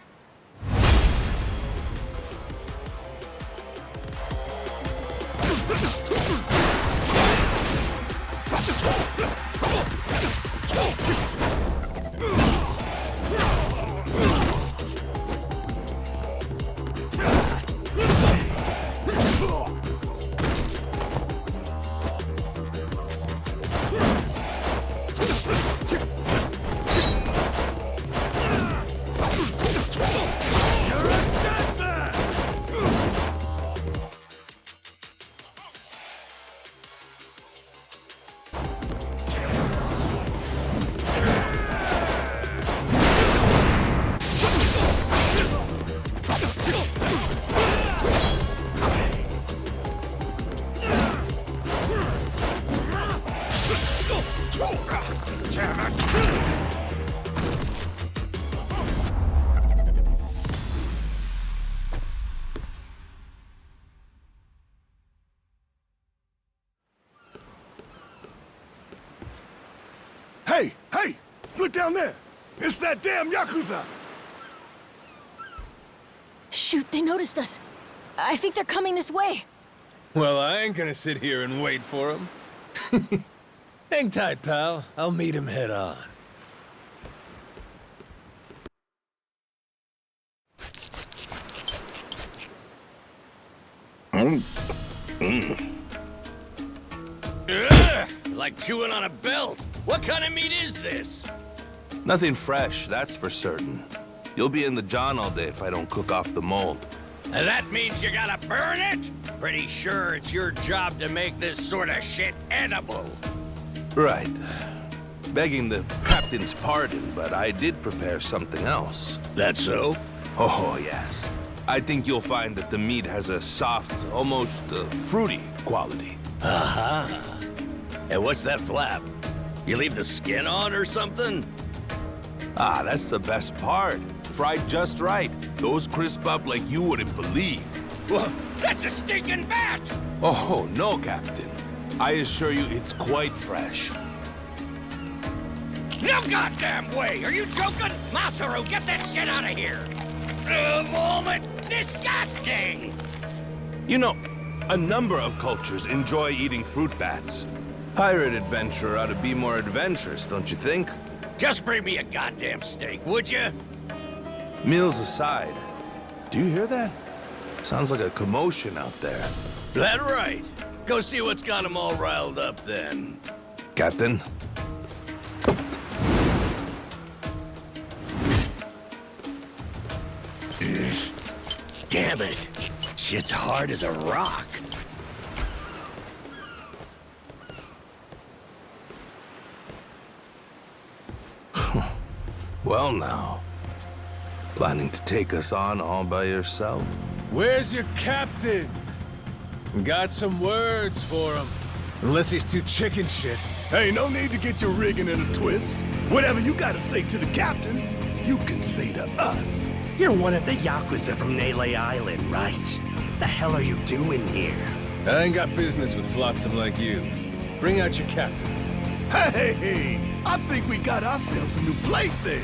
Hey! Hey! Look down there! It's that damn yakuza! Shoot, they noticed us. I think they're coming this way. Well, I ain't gonna sit here and wait for him. Hang tight, pal. I'll meet him head on. Ugh, like chewing on a belt. What kind of meat is this? Nothing fresh, that's for certain. You'll be in the John all day if I don't cook off the mold. And that means you gotta burn it? Pretty sure it's your job to make this sort of shit edible. Right. Begging the captain's pardon, but I did prepare something else. That so? Oh, yes. I think you'll find that the meat has a soft, almost fruity quality. Aha. And what's that flap? You leave the skin on or something? Ah, that's the best part. Fried just right. Those crisp up like you wouldn't believe. Well, that's a stinking bat! Oh, no, Captain. I assure you it's quite fresh. No goddamn way! Are you joking? Masaru, get that shit out of here! Vomit! Disgusting! You know, a number of cultures enjoy eating fruit bats. Pirate adventurer ought to be more adventurous, don't you think? Just bring me a goddamn steak, would you? Meals aside, do you hear that? Sounds like a commotion out there. That right. Go see what's got them all riled up then. Captain? Damn it. Shit's hard as a rock. Well now. Planning to take us on all by yourself? Where's your captain? Got some words for him. Unless he's too chicken shit. Hey, no need to get your rigging in a twist. Whatever you gotta say to the captain, you can say to us. You're one of the yakuza from Nele Island, right? The hell are you doing here? I ain't got business with flotsam like you. Bring out your captain. Hey, I think we got ourselves a new plaything.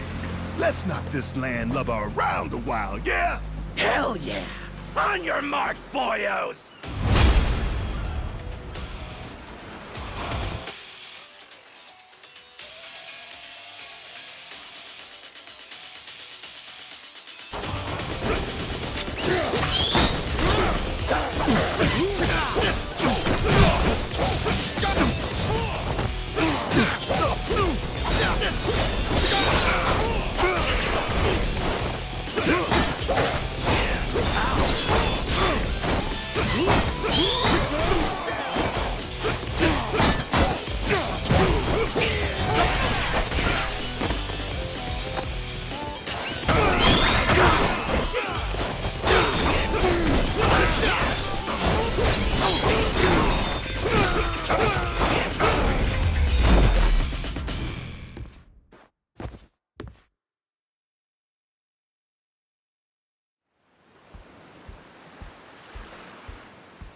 Let's knock this landlubber around a while, yeah? Hell yeah! On your marks, boyos!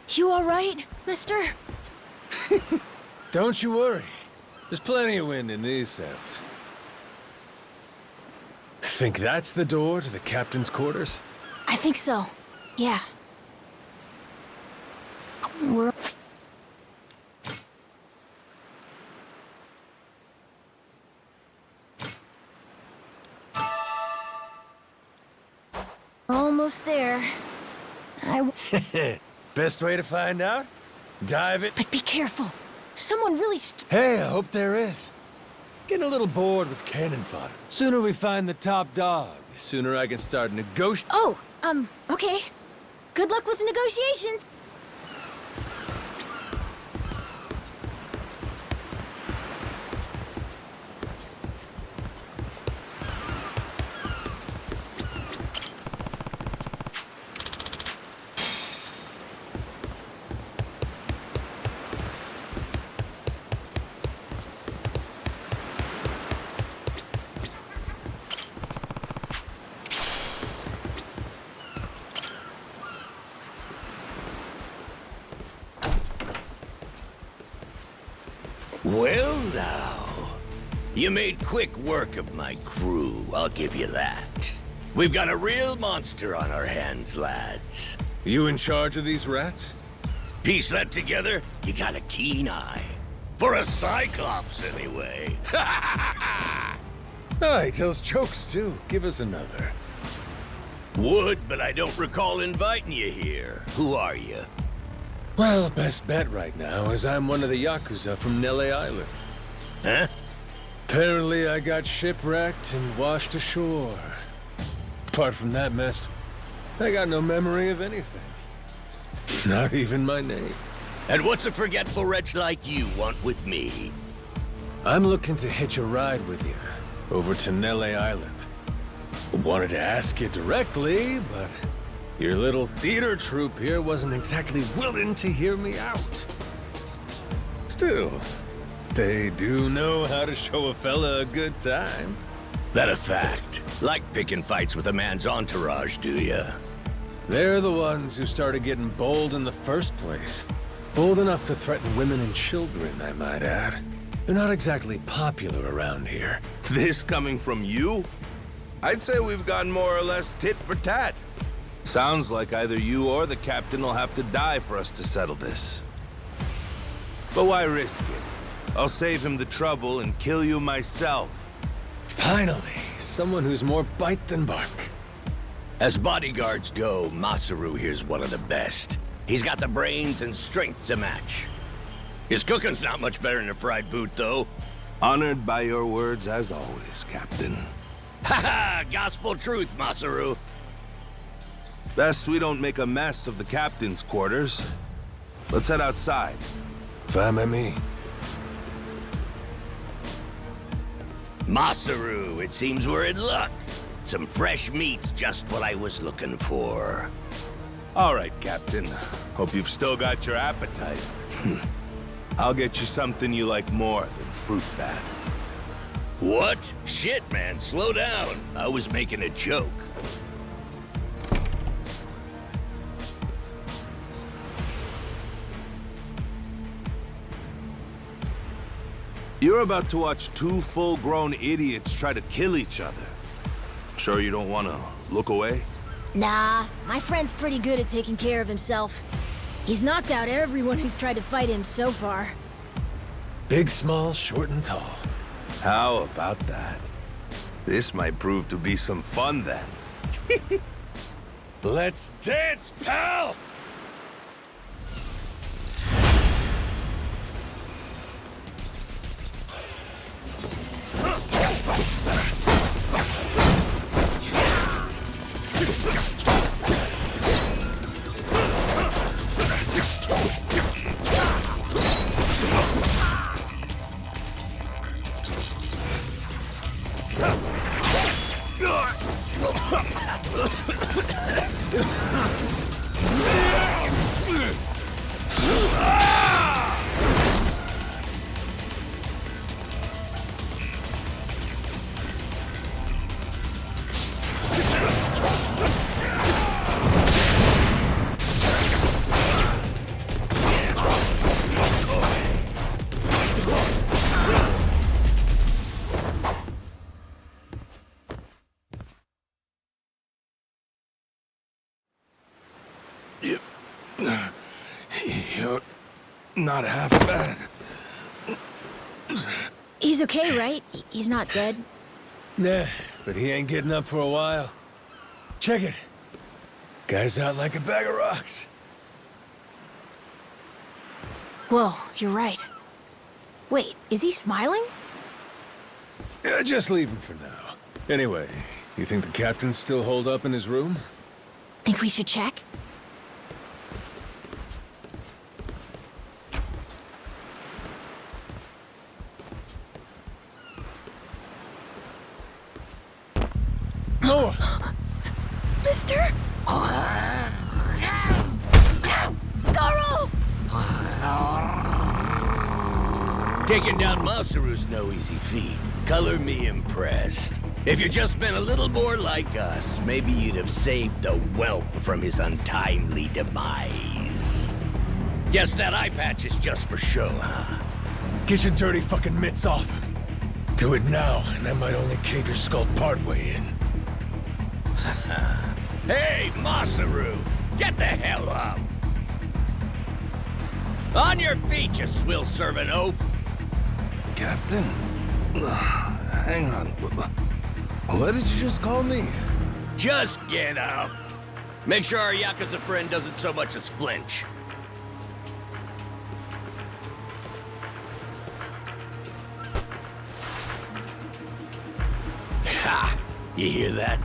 You all right, mister? Don't you worry. There's plenty of wind in these sails. Think that's the door to the captain's quarters? I think so. Yeah. We're... almost there. Best way to find out? Dive it. But be careful. Someone really Hey, I hope there is. Getting a little bored with cannon fodder. Sooner we find the top dog, the sooner I can start negotiating. Oh, okay. Good luck with the negotiations. Well now, you made quick work of my crew, I'll give you that. We've got a real monster on our hands, lads. You in charge of these rats? Piece that together, you got a keen eye. For a Cyclops, anyway. Oh, he tells jokes too. Give us another. Would, but I don't recall inviting you here. Who are you? Well, best bet right now is I'm one of the yakuza from Nele Island. Huh? Apparently I got shipwrecked and washed ashore. Apart from that mess, I got no memory of anything. Not even my name. And what's a forgetful wretch like you want with me? I'm looking to hitch a ride with you over to Nele Island. Wanted to ask you directly, but your little theater troupe here wasn't exactly willing to hear me out. Still, they do know how to show a fella a good time. That a fact? Like picking fights with a man's entourage, do ya? They're the ones who started getting bold in the first place. Bold enough to threaten women and children, I might add. They're not exactly popular around here. This coming from you? I'd say we've gone more or less tit for tat. Sounds like either you or the captain will have to die for us to settle this. But why risk it? I'll save him the trouble and kill you myself. Finally, someone who's more bite than bark. As bodyguards go, Masaru here's one of the best. He's got the brains and strength to match. His cooking's not much better than a fried boot, though. Honored by your words as always, Captain. Haha, gospel truth, Masaru. Best we don't make a mess of the captain's quarters. Let's head outside. Fine by me. Masaru, it seems we're in luck. Some fresh meat's just what I was looking for. All right, Captain. Hope you've still got your appetite. I'll get you something you like more than fruit bat. What? Shit, man, slow down. I was making a joke. You're about to watch two full-grown idiots try to kill each other. Sure you don't want to look away? Nah, my friend's pretty good at taking care of himself. He's knocked out everyone who's tried to fight him so far. Big, small, short, and tall. How about that? This might prove to be some fun then. Let's dance, pal! You're not half bad. He's okay, right? He's not dead? Nah, but he ain't getting up for a while. Check it. Guy's out like a bag of rocks. Whoa, you're right. Wait, is he smiling? Yeah, just leave him for now. Anyway, you think the captain's still holed up in his room? Think we should check? No! Mister? Garo! Taking down Masaru's no easy feat. Color me impressed. If you'd just been a little more like us, maybe you'd have saved the whelp from his untimely demise. Guess that eye patch is just for show, huh? Get your dirty fucking mitts off him. Do it now, and I might only cave your skull partway in. Hey, Masaru! Get the hell up! On your feet, you swill-serving oaf! Captain? Hang on. What did you just call me? Just get up! Make sure our Yakuza friend doesn't so much as flinch. Ha! You hear that?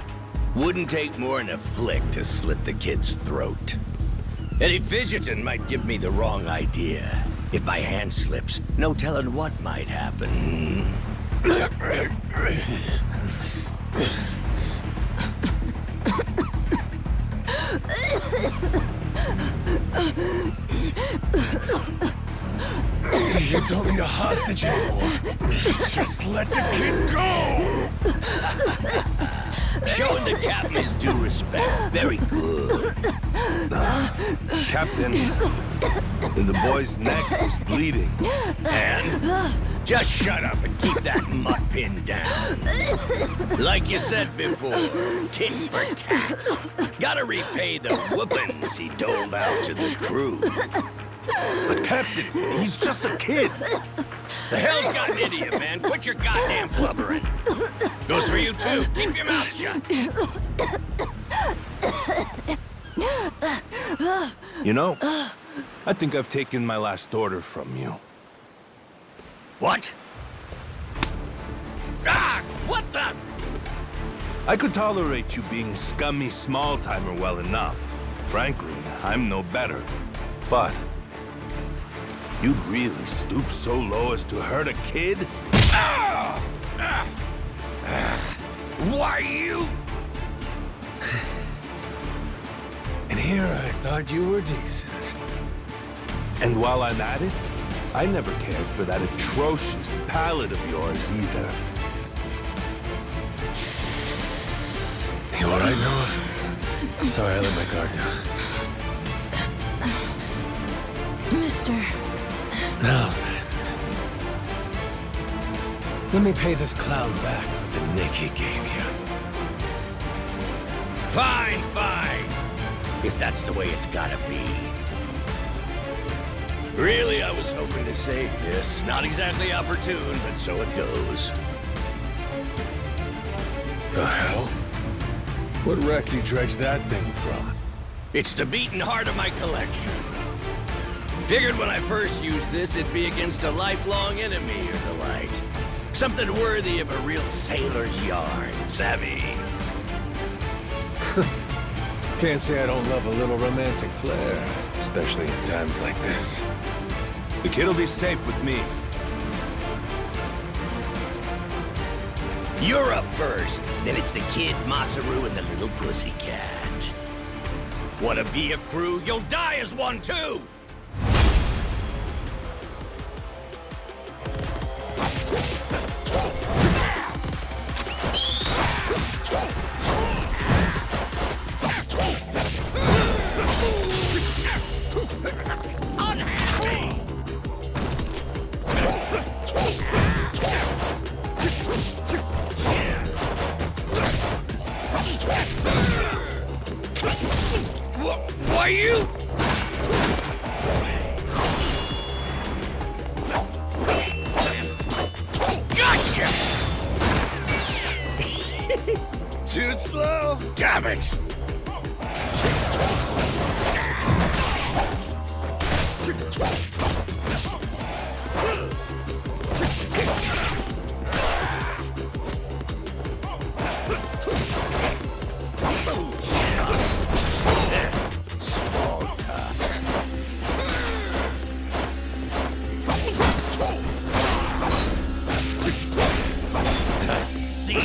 Wouldn't take more than a flick to slit the kid's throat. Any fidgeting might give me the wrong idea. If my hand slips, no telling what might happen. You don't need a hostage anymore. Just let the kid go! Showing the captain his due respect. Very good. Captain, the boy's neck is bleeding. And just shut up and keep that mutt pinned down. Like you said before, tit for tat. Gotta repay the whoopings he doled out to the crew. But Captain, he's just a kid. The hell's gotten into you, man? Quit your goddamn blubbering. Goes for you, too. Keep your mouth shut. You know, I think I've taken my last order from you. What? Ah! What the? I could tolerate you being a scummy small-timer well enough. Frankly, I'm no better. But you'd really stoop so low as to hurt a kid? Why you? And here I thought you were decent. And while I'm at it, I never cared for that atrocious palate of yours either. You all right, Noah? Sorry, I let my guard down. Mister. Now then. Let me pay this clown back for the nick he gave you. Fine, fine. If that's the way it's gotta be. Really, I was hoping to save this. Not exactly opportune, but so it goes. The hell? What wreck you dredged that thing from? It's the beating heart of my collection. Figured when I first used this, it'd be against a lifelong enemy or the like. Something worthy of a real sailor's yarn, savvy? Can't say I don't love a little romantic flair, especially in times like this. The kid'll be safe with me. You're up first, then it's the kid, Masaru, and the little pussycat. Wanna be a crew? You'll die as one, too! Why you? Gotcha! Too slow? Damn it! Small talk. I see.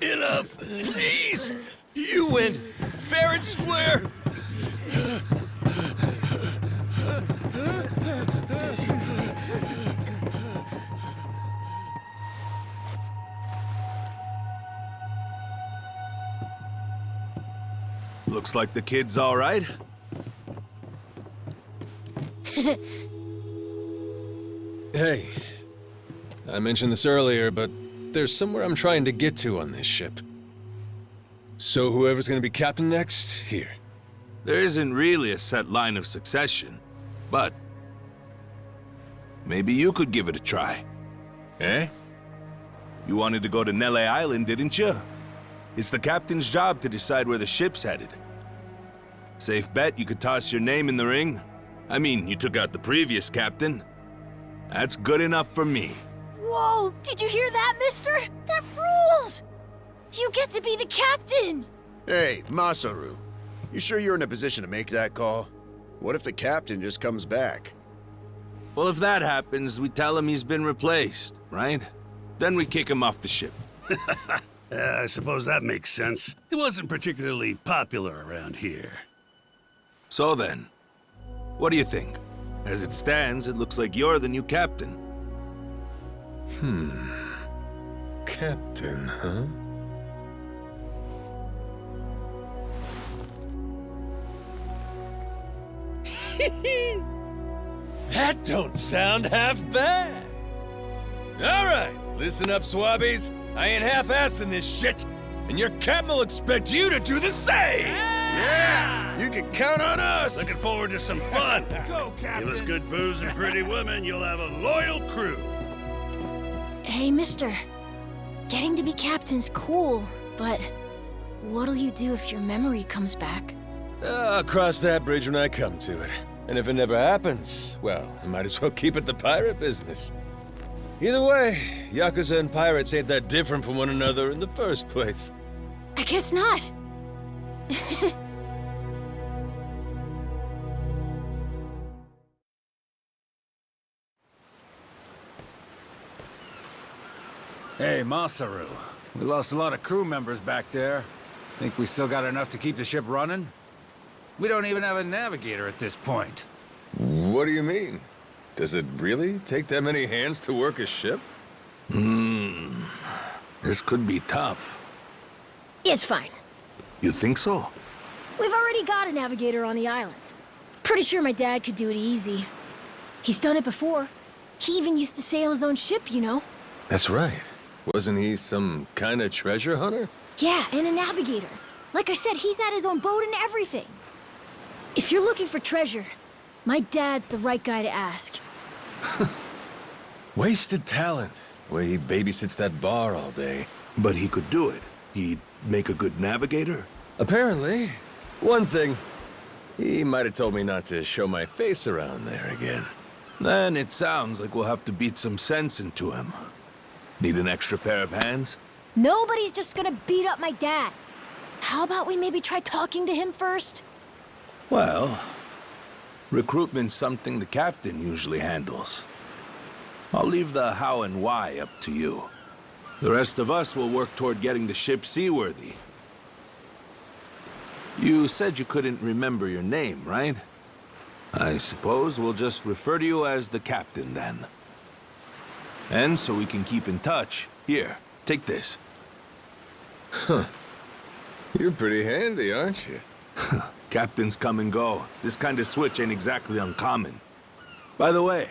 Enough, please! You went fair and square! Looks like the kid's all right. Hey, I mentioned this earlier, but there's somewhere I'm trying to get to on this ship. So whoever's gonna be captain next, here. There isn't really a set line of succession, but maybe you could give it a try. Eh? You wanted to go to Nele Island, didn't you? It's the captain's job to decide where the ship's headed. Safe bet you could toss your name in the ring? I mean, you took out the previous captain. That's good enough for me. Whoa! Did you hear that, mister? That rules! You get to be the captain! Hey, Masaru. You sure you're in a position to make that call? What if the captain just comes back? Well, if that happens, we tell him he's been replaced, right? Then we kick him off the ship. I suppose that makes sense. He wasn't particularly popular around here. So then, what do you think? As it stands, it looks like you're the new captain. Captain, huh? That don't sound half bad. All right, listen up, swabbies. I ain't half-assing this shit, and your captain will expect you to do the same. Yeah! You can count on us! Looking forward to some fun. Go, Captain! Give us good booze and pretty women, you'll have a loyal crew. Hey, mister. Getting to be captain's cool, but what'll you do if your memory comes back? I'll cross that bridge when I come to it. And if it never happens, well, I might as well keep it the pirate business. Either way, Yakuza and pirates ain't that different from one another in the first place. I guess not. Hey, Masaru. We lost a lot of crew members back there. Think we still got enough to keep the ship running? We don't even have a navigator at this point. What do you mean? Does it really take that many hands to work a ship? This could be tough. It's fine. You think so? We've already got a navigator on the island. Pretty sure my dad could do it easy. He's done it before. He even used to sail his own ship, you know? That's right. Wasn't he some kind of treasure hunter? Yeah, and a navigator. Like I said, he's had his own boat and everything. If you're looking for treasure, my dad's the right guy to ask. Wasted talent. Way he babysits that bar all day. But he could do it. He'd make a good navigator? Apparently. One thing. He might have told me not to show my face around there again. Then it sounds like we'll have to beat some sense into him. Need an extra pair of hands? Nobody's just gonna beat up my dad. How about we maybe try talking to him first? Well, recruitment's something the captain usually handles. I'll leave the how and why up to you. The rest of us will work toward getting the ship seaworthy. You said you couldn't remember your name, right? I suppose we'll just refer to you as the captain, then. And so we can keep in touch, here, take this. Huh. You're pretty handy, aren't you? Captains come and go. This kind of switch ain't exactly uncommon. By the way,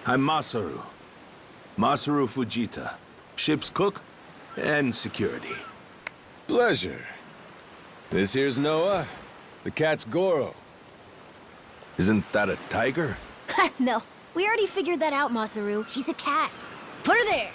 I'm Masaru. Masaru Fujita. Ship's cook and security. Pleasure. This here's Noah. The cat's Goro. Isn't that a tiger? No, we already figured that out, Masaru. He's a cat. Put her there.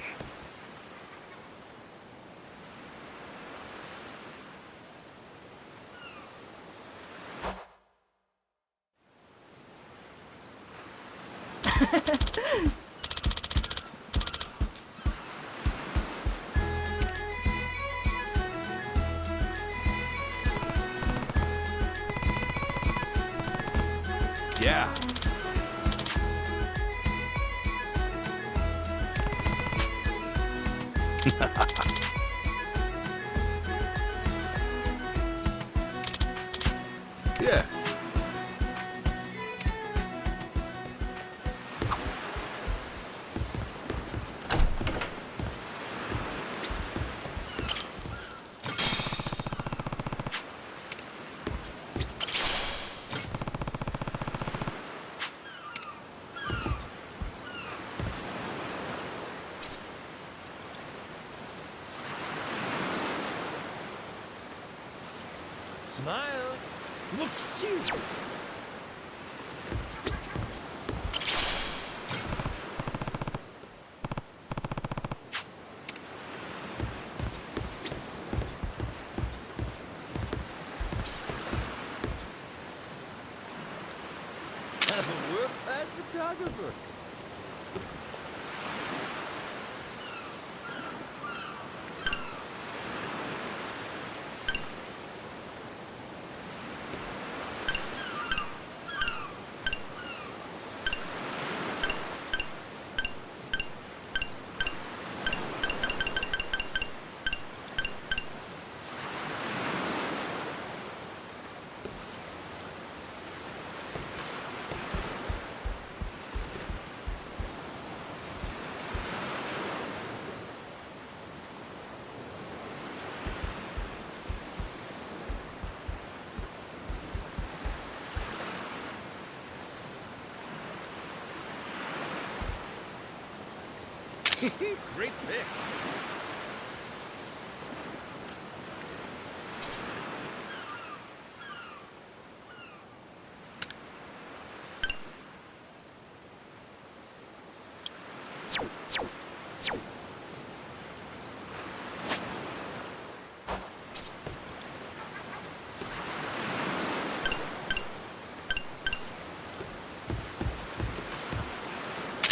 Yeah. Yeah. Smile. Look serious. I'm a world-class photographer. Great pick.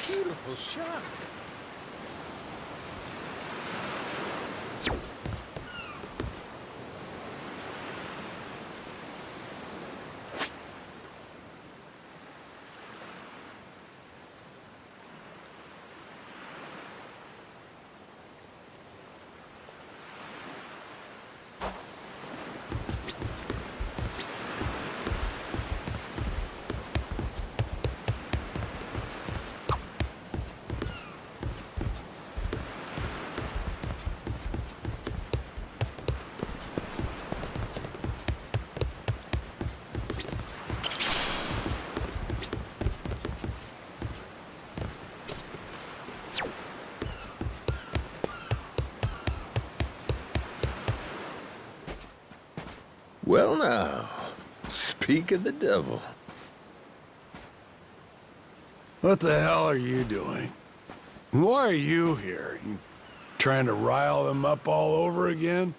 Beautiful shot. Well now, speak of the devil. What the hell are you doing? Why are you here? You trying to rile them up all over again?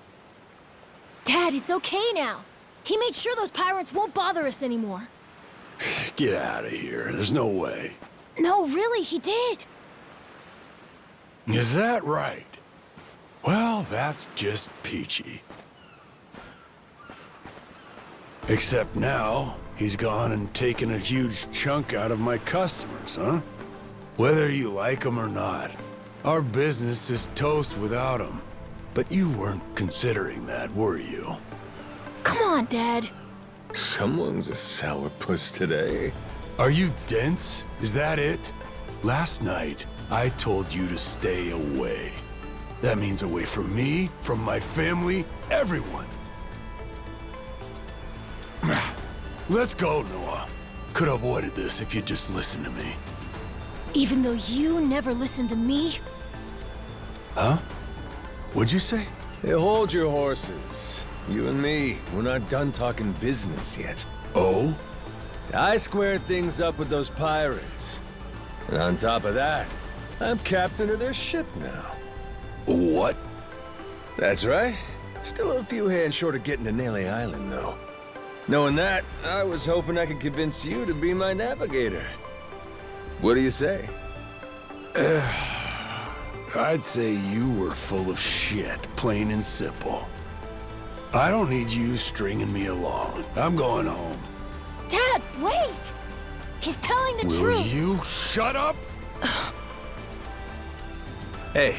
Dad, it's okay now. He made sure those pirates won't bother us anymore. Get out of here. There's no way. No, really, he did. Is that right? Well, that's just peachy. Except now, he's gone and taken a huge chunk out of my customers, huh? Whether you like them or not, our business is toast without him. But you weren't considering that, were you? Come on, Dad. Someone's a sourpuss today. Are you dense? Is that it? Last night, I told you to stay away. That means away from me, from my family, everyone. Let's go, Noah. Could have avoided this if you'd just listened to me. Even though you never listened to me? Huh? What'd you say? Hey, hold your horses. You and me, we're not done talking business yet. Oh? I squared things up with those pirates. And on top of that, I'm captain of their ship now. What? That's right. Still a few hands short of getting to Nele Island, though. Knowing that, I was hoping I could convince you to be my navigator. What do you say? I'd say you were full of shit, plain and simple. I don't need you stringing me along. I'm going home. Dad, wait! He's telling the Will truth. you shut up? Hey,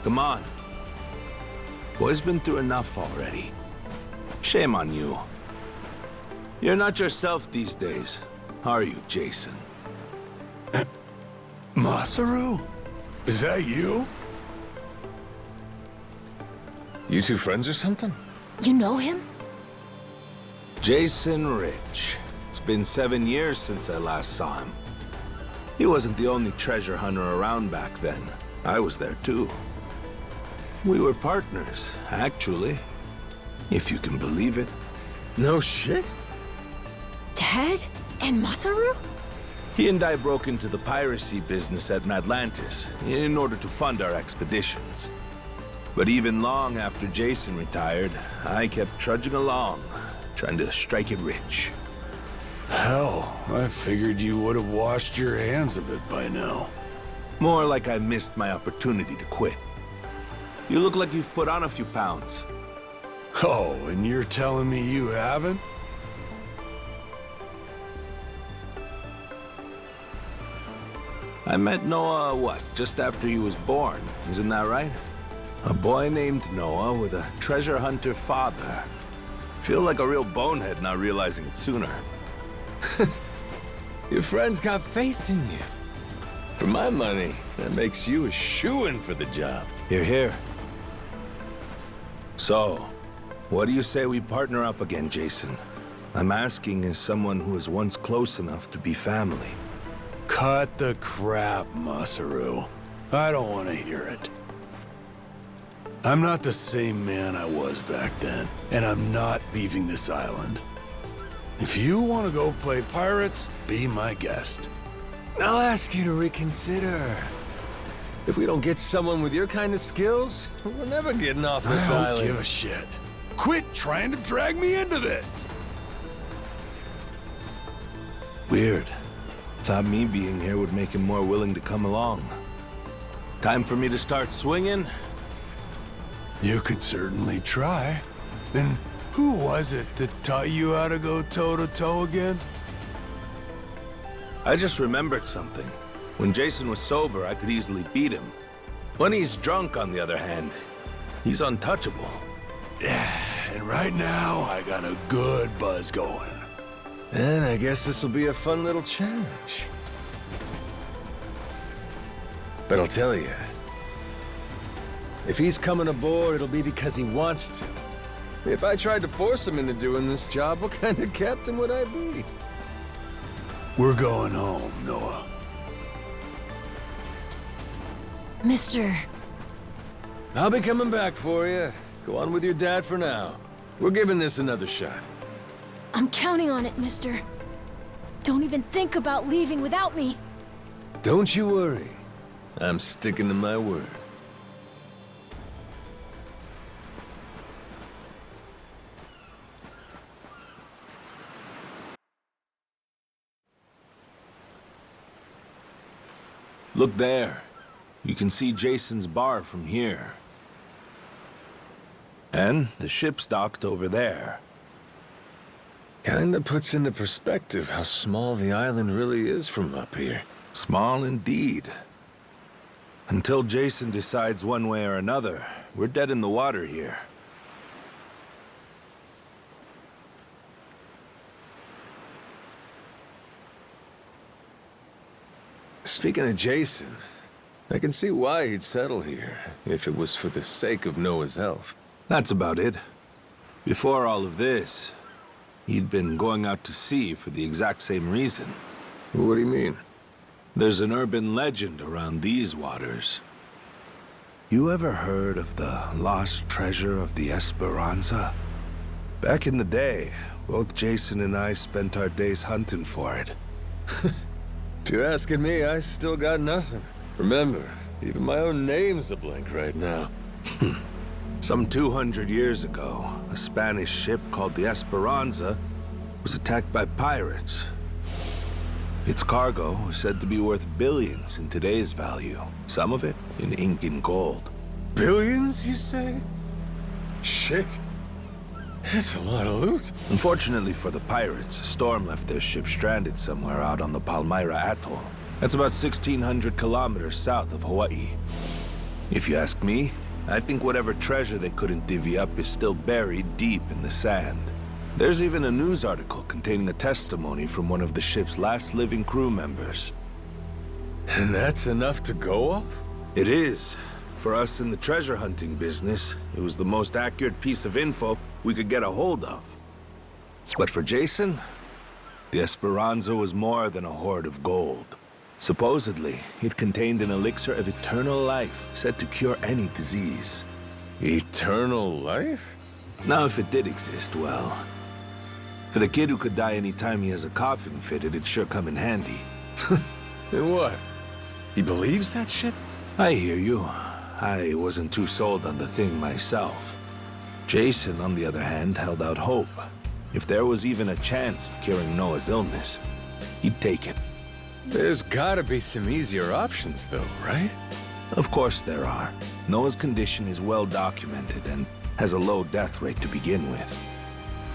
come on. Boy's been through enough already. Shame on you. You're not yourself these days, are you, Jason? Masaru? Is that you? You two friends or something? You know him? Jason Rich. It's been 7 years since I last saw him. He wasn't the only treasure hunter around back then. I was there too. We were partners, actually. If you can believe it. No shit? Ted and Masaru? He and I broke into the piracy business at Atlantis in order to fund our expeditions. But even long after Jason retired, I kept trudging along, trying to strike it rich. Hell, I figured you would have washed your hands of it by now. More like I missed my opportunity to quit. You look like you've put on a few pounds. Oh, and you're telling me you haven't? I met Noah, what, just after he was born, isn't that right? A boy named Noah with a treasure hunter father. Feel like a real bonehead not realizing it sooner. Your friend's got faith in you. For my money, that makes you a shoo-in for the job. You're here. So, what do you say we partner up again, Jason? I'm asking as someone who was once close enough to be family. Cut the crap, Masaru. I don't want to hear it. I'm not the same man I was back then, and I'm not leaving this island. If you want to go play pirates, be my guest. I'll ask you to reconsider. If we don't get someone with your kind of skills, we're never getting off this I island. don't give a shit. Quit trying to drag me into this! Weird. Thought me being here would make him more willing to come along. Time for me to start swinging? You could certainly try. And who was it that taught you how to go toe-to-toe again? I just remembered something. When Jason was sober, I could easily beat him. When he's drunk, on the other hand, he's untouchable. Yeah, and right now, I got a good buzz going. And I guess this will be a fun little challenge. But I'll tell you, if he's coming aboard, it'll be because he wants to. If I tried to force him into doing this job, what kind of captain would I be? We're going home, Noah. Mister, I'll be coming back for you. Go on with your dad for now. We're giving this another shot. I'm counting on it, mister. Don't even think about leaving without me. Don't you worry. I'm sticking to my word. Look there. You can see Jason's bar from here. And the ship's docked over there. Kinda puts into perspective how small the island really is from up here. Small indeed. Until Jason decides one way or another, we're dead in the water here. Speaking of Jason, I can see why he'd settle here, if it was for the sake of Noah's health. That's about it. Before all of this, he'd been going out to sea for the exact same reason. What do you mean? There's an urban legend around these waters. You ever heard of the lost treasure of the Esperanza? Back in the day, both Jason and I spent our days hunting for it. If you're asking me, I still got nothing. Remember, even my own name's a blank right now. Some 200 years ago, a Spanish ship called the Esperanza was attacked by pirates. Its cargo was said to be worth billions in today's value, some of it in ink and gold. Billions, you say? Shit. That's a lot of loot. Unfortunately for the pirates, a storm left their ship stranded somewhere out on the Palmyra Atoll. That's about 1,600 kilometers south of Hawaii. If you ask me, I think whatever treasure they couldn't divvy up is still buried deep in the sand. There's even a news article containing a testimony from one of the ship's last living crew members. And that's enough to go off? It is. For us in the treasure hunting business, it was the most accurate piece of info we could get a hold of. But for Jason, the Esperanza was more than a hoard of gold. Supposedly, it contained an elixir of eternal life, said to cure any disease. Eternal life? Now, if it did exist, well, For the kid who could die any time he has a coffin fitted, it'd sure come in handy. And what? He believes that shit? I hear you. I wasn't too sold on the thing myself. Jason, on the other hand, held out hope. If there was even a chance of curing Noah's illness, he'd take it. There's gotta be some easier options, though, right? Of course there are. Noah's condition is well documented and has a low death rate to begin with.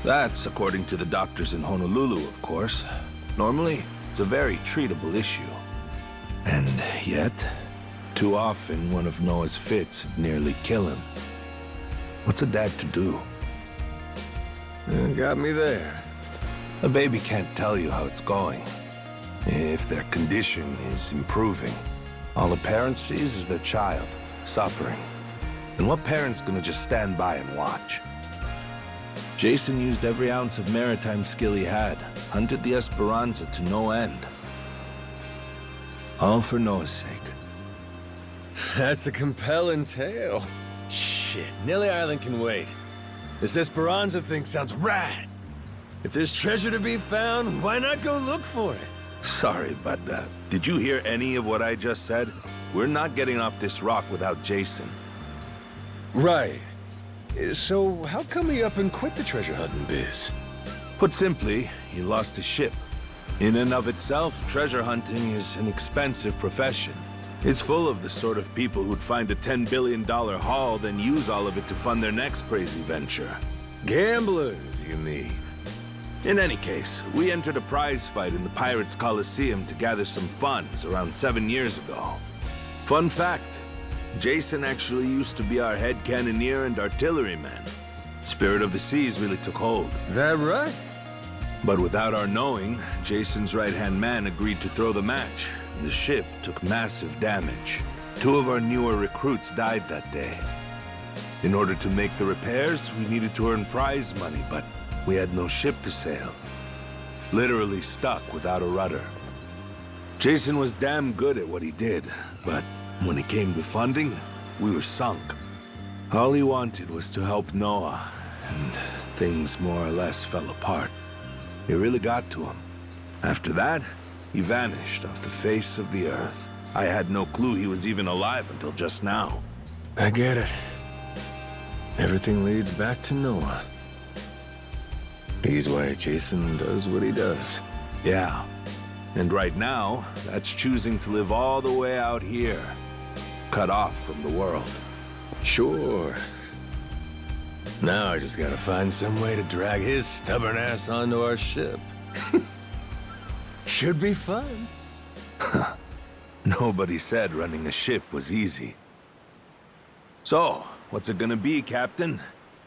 That's according to the doctors in Honolulu, of course. Normally, it's a very treatable issue. And yet, too often one of Noah's fits would nearly kill him. What's a dad to do? Got me there. A baby can't tell you how it's going. If their condition is improving, all a parent sees is their child suffering. And what parent's gonna just stand by and watch? Jason used every ounce of maritime skill he had, hunted the Esperanza to no end. All for Noah's sake. That's a compelling tale. Shit, Nelly Island can wait. This Esperanza thing sounds rad. If there's treasure to be found, why not go look for it? Sorry, but did you hear any of what I just said? We're not getting off this rock without Jason. Right. So how come he up and quit the treasure hunting biz? Put simply, he lost his ship. In and of itself, treasure hunting is an expensive profession. It's full of the sort of people who'd find a $10 billion haul, then use all of it to fund their next crazy venture. Gamblers, you mean? In any case, we entered a prize fight in the Pirates Coliseum to gather some funds around 7 years ago. Fun fact, Jason actually used to be our head cannoneer and artilleryman. Spirit of the Seas really took hold. That right? But without our knowing, Jason's right-hand man agreed to throw the match. The ship took massive damage. 2 of our newer recruits died that day. In order to make the repairs, we needed to earn prize money, but we had no ship to sail. Literally stuck without a rudder. Jason was damn good at what he did, but when it came to funding, we were sunk. All he wanted was to help Noah, and things more or less fell apart. It really got to him. After that, he vanished off the face of the earth. I had no clue he was even alive until just now. I get it. Everything leads back to Noah. He's why Jason does what he does. Yeah. And right now, that's choosing to live all the way out here, cut off from the world. Sure. Now I just gotta find some way to drag his stubborn ass onto our ship. Should be fun. Nobody said running a ship was easy. So, what's it gonna be, Captain?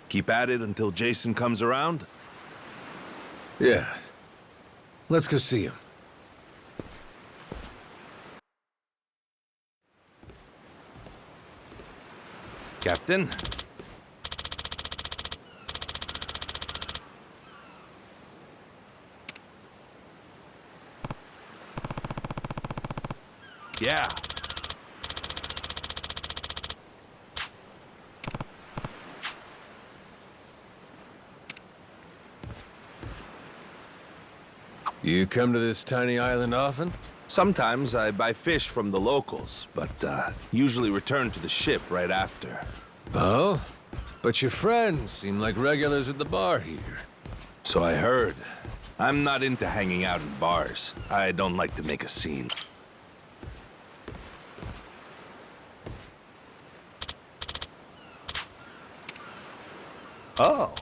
Keep at it until Jason comes around? Yeah. Let's go see him. Captain? Yeah. You come to this tiny island often? Sometimes I buy fish from the locals, but usually return to the ship right after. Oh? But your friends seem like regulars at the bar here. So I heard. I'm not into hanging out in bars. I don't like to make a scene. Oh.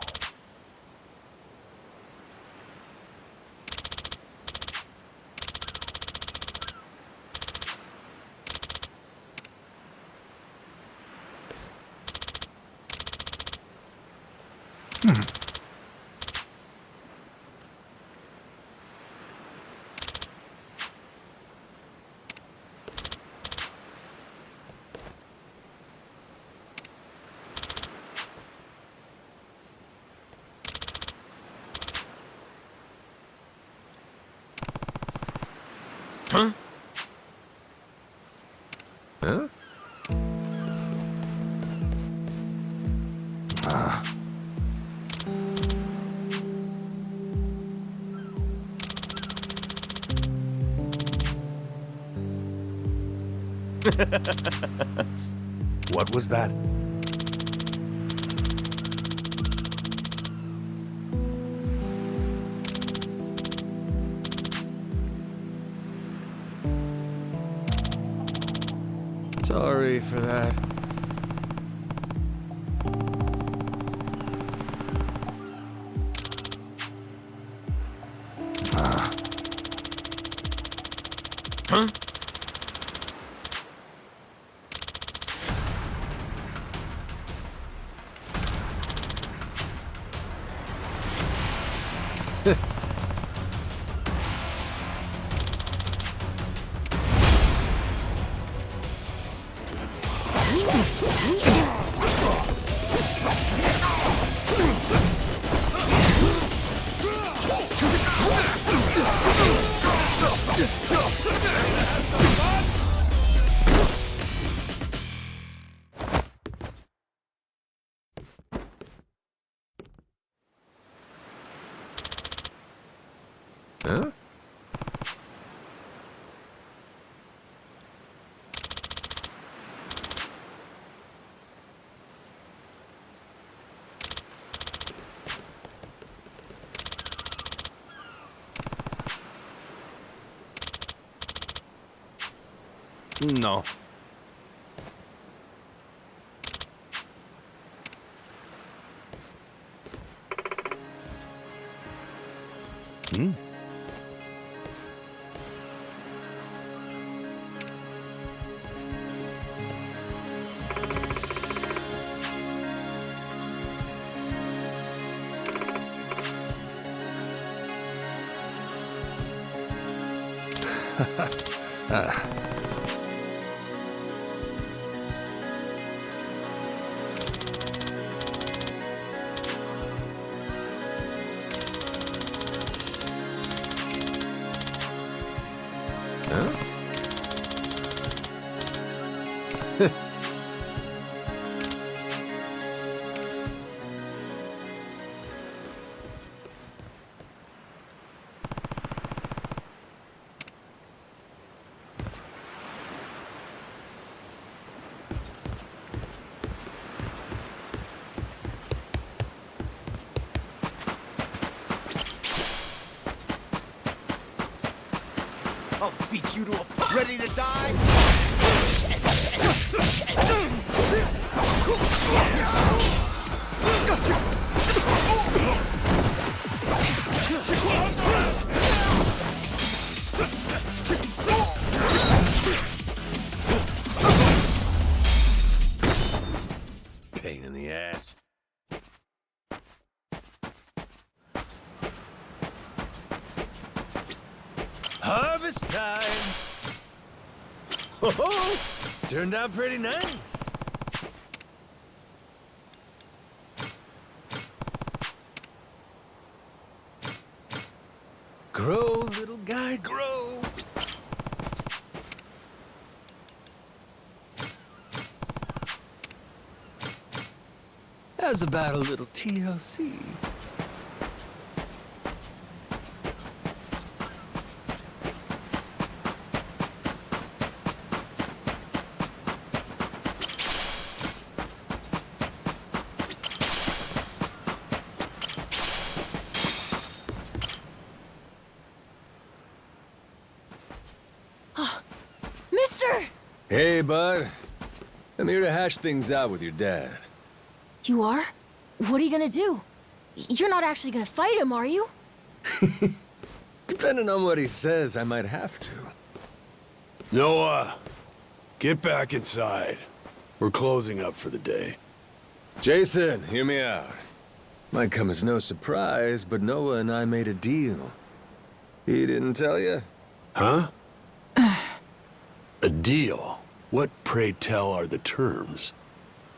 Huh? Huh? What was that? Sorry for that. Huh? Huh? No. Hmm? I'll beat you to a... Ready to die? Pain in the ass. Harvest time! Oh, turned out pretty nice. Grow, little guy, grow. How's about a little TLC? Hey, bud. I'm here to hash things out with your dad. You are? What are you gonna do? You're not actually gonna fight him, are you? Depending on what he says, I might have to. Noah, get back inside. We're closing up for the day. Jason, hear me out. Might come as no surprise, but Noah and I made a deal. He didn't tell you? Huh? A deal? What, pray tell, are the terms?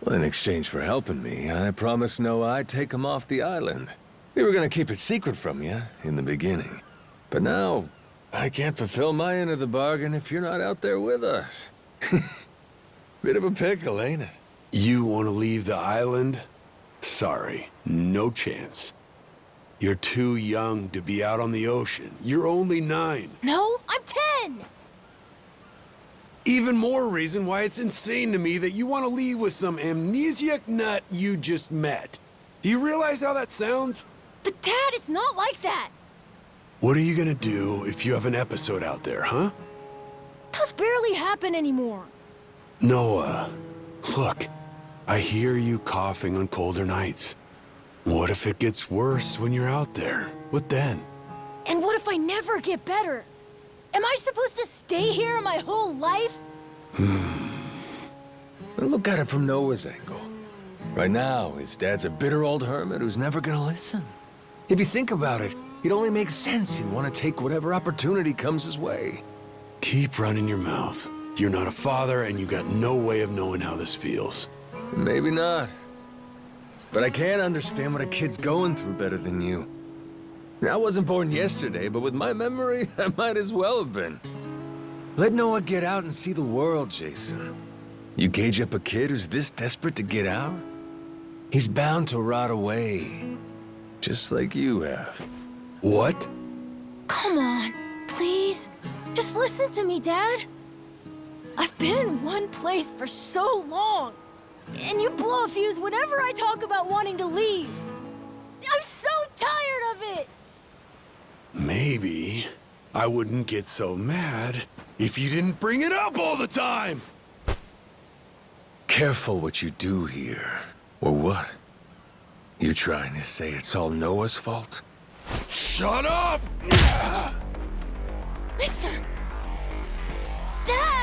Well, in exchange for helping me, I promised Noah I'd take him off the island. We were gonna keep it secret from you in the beginning. But now, I can't fulfill my end of the bargain if you're not out there with us. Bit of a pickle, ain't it? You want to leave the island? Sorry, no chance. You're too young to be out on the ocean. You're only 9. No, I'm 10! Even more reason why it's insane to me that you want to leave with some amnesiac nut you just met. Do you realize how that sounds? But Dad, it's not like that. What are you gonna do if you have an episode out there, huh? Those barely happen anymore. Noah, look, I hear you coughing on colder nights. What if it gets worse when you're out there? What then? And what if I never get better? Am I supposed to stay here my whole life? But look at it from Noah's angle. Right now, his dad's a bitter old hermit who's never gonna listen. If you think about it, it only makes sense he'd want to take whatever opportunity comes his way. Keep running your mouth. You're not a father, and you got no way of knowing how this feels. Maybe not. But I can't understand what a kid's going through better than you. I wasn't born yesterday, but with my memory, I might as well have been. Let Noah get out and see the world, Jason. You gauge up a kid who's this desperate to get out? He's bound to rot away. Just like you have. What? Come on, please. Just listen to me, Dad. I've been in one place for so long. And you blow a fuse whenever I talk about wanting to leave. I'm so tired of it. Maybe I wouldn't get so mad if you didn't bring it up all the time. Careful what you do here. Or what? You trying to say it's all Noah's fault? Shut up! Mister! Dad!